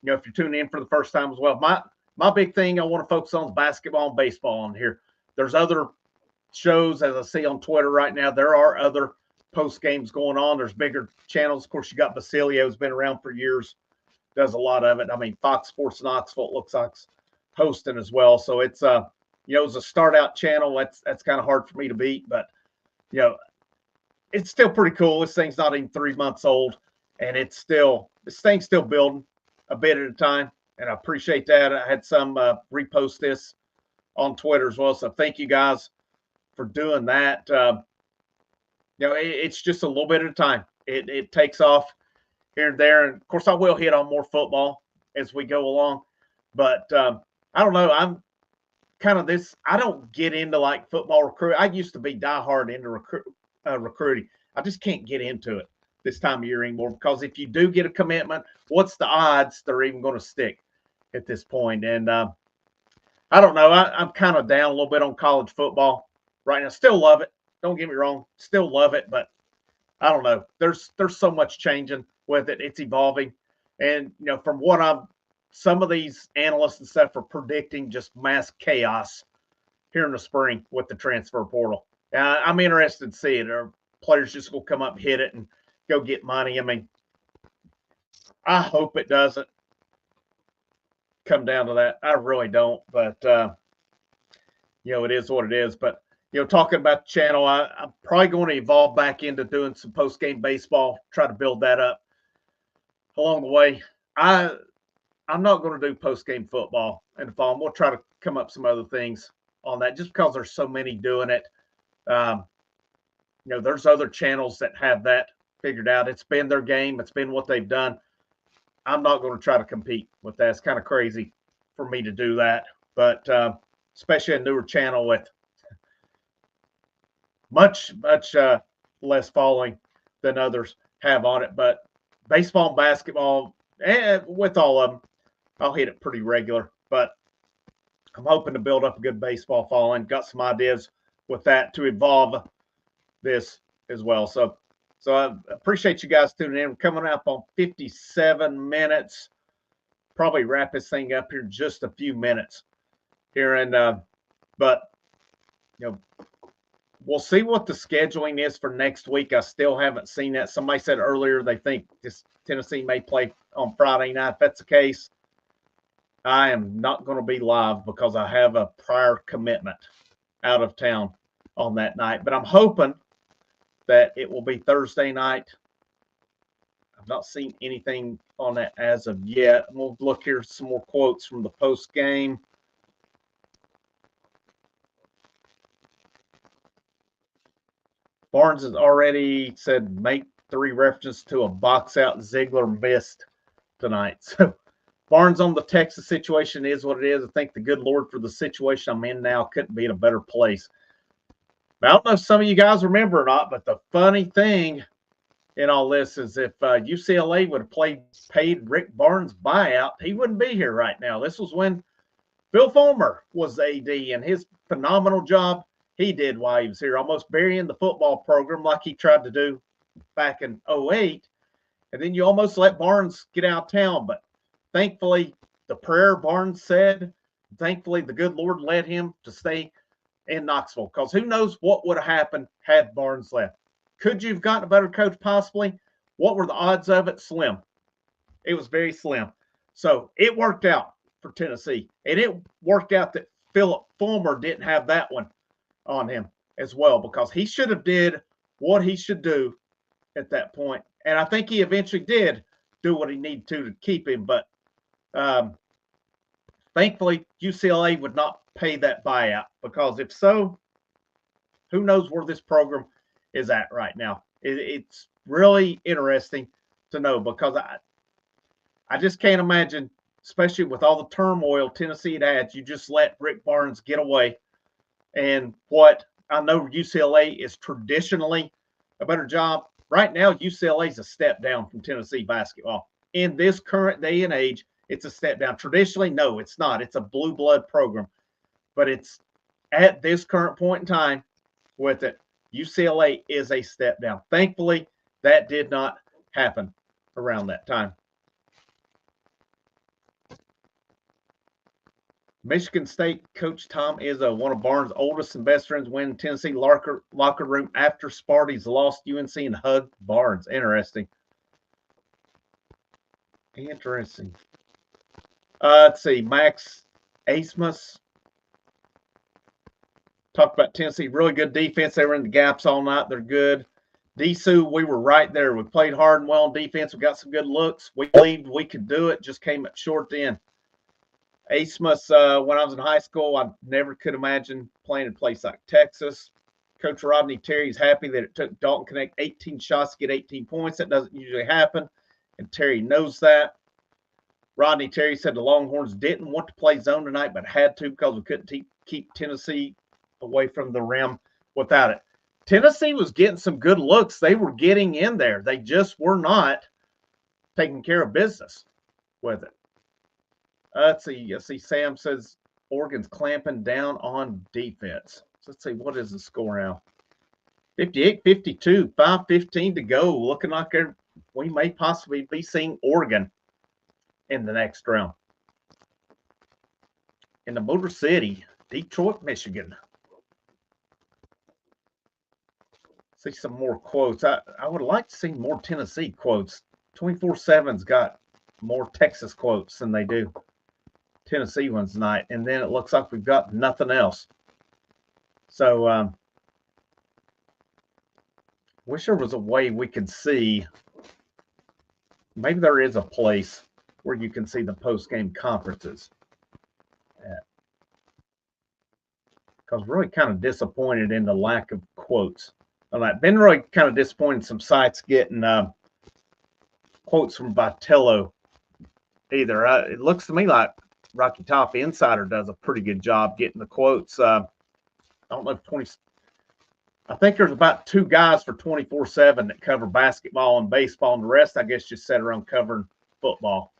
you're tuning in for the first time as well, my big thing I want to focus on is basketball and baseball on here. There's other shows, as I see on Twitter right now. There are other post games going on. There's bigger channels. Of course, you got Basilio, who's been around for years, does a lot of it. I mean, Fox Sports Knoxville, it looks like hosting as well. So it's it's a start out channel. That's kind of hard for me to beat, but it's still pretty cool. This thing's not even 3 months old, and this thing's still building a bit at a time. And I appreciate that. I had some repost this on Twitter as well. So thank you guys for doing that. It's just a little bit at a time. It takes off here and there. And of course, I will hit on more football as we go along. But I don't know. I'm kind of this. I don't get into like football recruit. I used to be diehard into recruiting. I just can't get into it this time of year anymore because if you do get a commitment, what's the odds they're even going to stick at this point? And I don't know. I'm kind of down a little bit on college football right now. Still love it. Don't get me wrong. Still love it, but I don't know. There's so much changing with it. It's evolving. And, from what I'm some of these analysts and stuff are predicting just mass chaos here in the spring with the transfer portal. I'm interested to see it. Are players just going to come up, hit it, and go get money? I mean, I hope it doesn't come down to that. I really don't, but it is what it is. But talking about the channel, I'm probably going to evolve back into doing some post-game baseball, try to build that up along the way. I'm not going to do post-game football in the fall. We'll try to come up some other things on that just because there's so many doing it. There's other channels that have that figured out. It's been their game. It's been what they've done. I'm not going to try to compete with that. It's kind of crazy for me to do that, but especially a newer channel with much less following than others have on it. But baseball and basketball, with all of them, I'll hit it pretty regular. But I'm hoping to build up a good baseball following. Got some ideas with that to evolve this as well. So I appreciate you guys tuning in. We're coming up on 57 minutes. Probably wrap this thing up here in just a few minutes here. And but we'll see what the scheduling is for next week. I still haven't seen that. Somebody said earlier they think this Tennessee may play on Friday night. If that's the case, I am not going to be live because I have a prior commitment out of town on that night. But I'm hoping that it will be Thursday night. I've not seen anything on that as of yet. We'll look here, some more quotes from the post game. Barnes has already said make 3 references to a box out Ziegler missed tonight. So Barnes on the Texas situation is what it is. I think the good Lord for the situation I'm in now couldn't be in a better place. I don't know if some of you guys remember or not, but the funny thing in all this is if UCLA would have paid Rick Barnes' buyout, he wouldn't be here right now. This was when Bill Fulmer was AD, and his phenomenal job he did while he was here, almost burying the football program like he tried to do back in 2008. And then you almost let Barnes get out of town. But thankfully, the prayer Barnes said, thankfully the good Lord led him to stay in Knoxville, because who knows what would have happened had Barnes left. Could you have gotten a better coach possibly? What were the odds of it? Slim. It was very slim. So it worked out for Tennessee. And it worked out that Philip Fulmer didn't have that one on him as well, because he should have did what he should do at that point. And I think he eventually did do what he needed to keep him. But thankfully, UCLA would not pay that buyout, because if so, who knows where this program is at right now. It's really interesting to know, because I just can't imagine, especially with all the turmoil Tennessee had, you just let Rick Barnes get away. And what I know UCLA is traditionally a better job. Right now, UCLA is a step down from Tennessee basketball. In this current day and age, it's a step down. Traditionally, no, it's not. It's a blue blood program. But it's at this current point in time with it, UCLA is a step down. Thankfully, that did not happen around that time. Michigan State coach Tom Izzo, one of Barnes' oldest and best friends, went in Tennessee locker room after Sparty's lost UNC and hugged Barnes. Interesting. Let's see. Max Asmus talked about Tennessee. Really good defense. They were in the gaps all night. They're good. Disu, we were right there. We played hard and well on defense. We got some good looks. We believed we could do it. Just came up short then. Asmus, when I was in high school, I never could imagine playing in a place like Texas. Coach Rodney Terry's happy that it took Dalton Connect 18 shots to get 18 points. That doesn't usually happen, and Terry knows that. Rodney Terry said the Longhorns didn't want to play zone tonight, but had to because we couldn't keep Tennessee away from the rim without it. Tennessee was getting some good looks. They were getting in there. They just were not taking care of business with it. Let's see. Sam says Oregon's clamping down on defense. So let's see, what is the score now? 58-52, 5:15 to go. Looking like we may possibly be seeing Oregon in the next round. in the Motor City, Detroit, Michigan. See some more quotes. I would like to see more Tennessee quotes. 24/7's got more Texas quotes than they do Tennessee ones tonight. And then it looks like we've got nothing else. So wish there was a way we could see. Maybe there is a place where you can see the post-game conferences. Because really kind of disappointed in the lack of quotes. I've been really kind of disappointed in some sites getting quotes from Vitello either. It looks to me like Rocky Top Insider does a pretty good job getting the quotes. I don't know if I think there's about 2 guys for 24/7 that cover basketball and baseball, and the rest, I guess, just sit around covering football.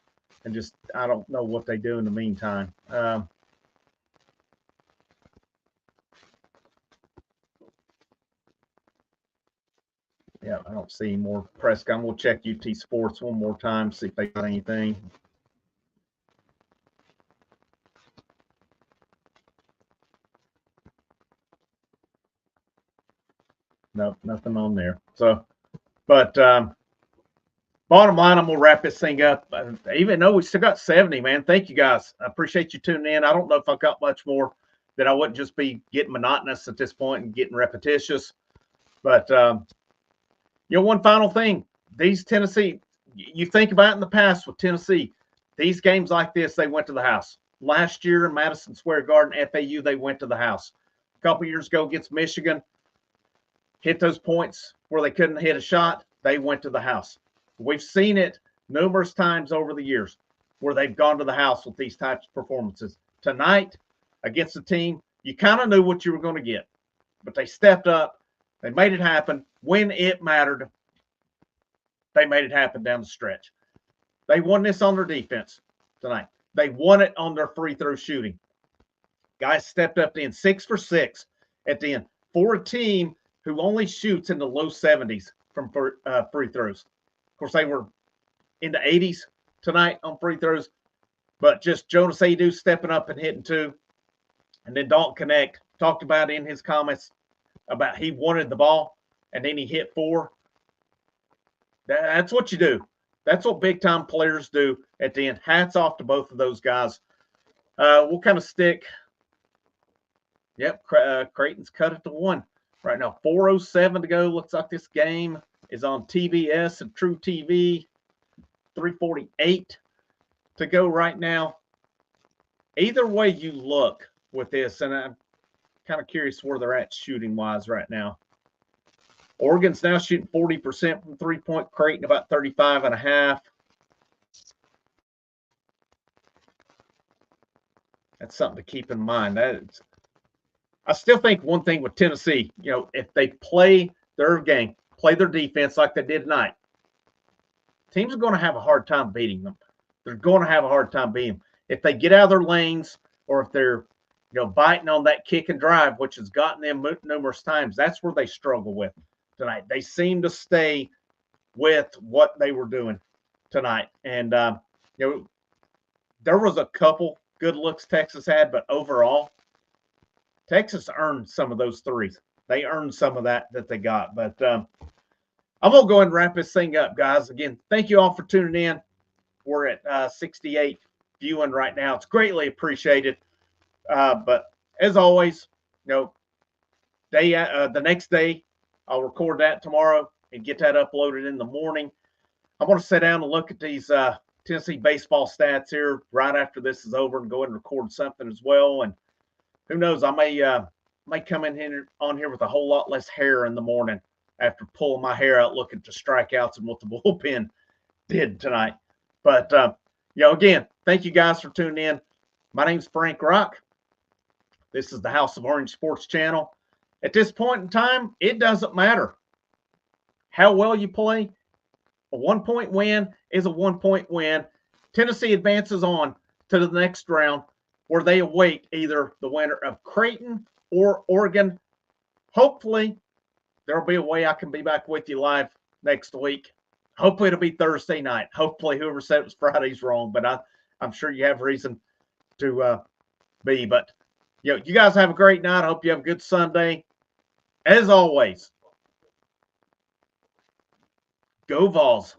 And just, I don't know what they do in the meantime. Yeah, I don't see any more press. I'm going to check UT Sports one more time, see if they got anything. No, nothing on there. So, but bottom line, I'm going to wrap this thing up. Even though we still got 70, man, thank you guys. I appreciate you tuning in. I don't know if I've got much more that I wouldn't just be getting monotonous at this point and getting repetitious. But, one final thing. These Tennessee, you think about it in the past with Tennessee, these games like this, they went to the house. Last year in Madison Square Garden, FAU, they went to the house. A couple years ago against Michigan, hit those points where they couldn't hit a shot, they went to the house. We've seen it numerous times over the years where they've gone to the house with these types of performances. Tonight, against a team, you kind of knew what you were going to get, but they stepped up. They made it happen when it mattered. They made it happen down the stretch. They won this on their defense tonight. They won it on their free throw shooting. Guys stepped up in 6 for 6 at the end for a team who only shoots in the low 70s from free throws. Of course, they were in the 80s tonight on free throws, but just Jonas Adu stepping up and hitting 2. And then Dalton Connect talked about in his comments about he wanted the ball, and then he hit 4. That's what you do. That's what big-time players do at the end. Hats off to both of those guys. We'll kind of stick. Yep, Creighton's cut it to 1 right now. 4:07 to go. Looks like this game is on TBS and True TV. 3:48 to go right now. Either way you look with this, and I'm kind of curious where they're at shooting-wise right now. Oregon's now shooting 40% from three-point. Creighton about 35.5. That's something to keep in mind. I still think one thing with Tennessee, if they play their game, play their defense like they did tonight, teams are going to have a hard time beating them. They're going to have a hard time beating them. If they get out of their lanes, or if they're biting on that kick and drive, which has gotten them numerous times, that's where they struggle with tonight. They seem to stay with what they were doing tonight. And, there was a couple good looks Texas had, but overall, Texas earned some of those threes. They earned some of that they got. But I'm going to go ahead and wrap this thing up, guys. Again, thank you all for tuning in. We're at 68 viewing right now. It's greatly appreciated. But as always, the next day, I'll record that tomorrow and get that uploaded in the morning. I'm going to sit down and look at these Tennessee baseball stats here right after this is over and go ahead and record something as well. And who knows, I may come in here on here with a whole lot less hair in the morning after pulling my hair out looking to strikeouts and what the bullpen did tonight. But, again, thank you guys for tuning in. My name's Frank Rock. This is the House of Orange Sports Channel. At this point in time, it doesn't matter how well you play. A 1-point win is a 1-point win. Tennessee advances on to the next round where they await either the winner of Creighton or Oregon. Hopefully, there'll be a way I can be back with you live next week. Hopefully, it'll be Thursday night. Hopefully, whoever said it was Friday's wrong, but I'm sure you have reason to be. But you guys have a great night. I hope you have a good Sunday. As always, go Vols.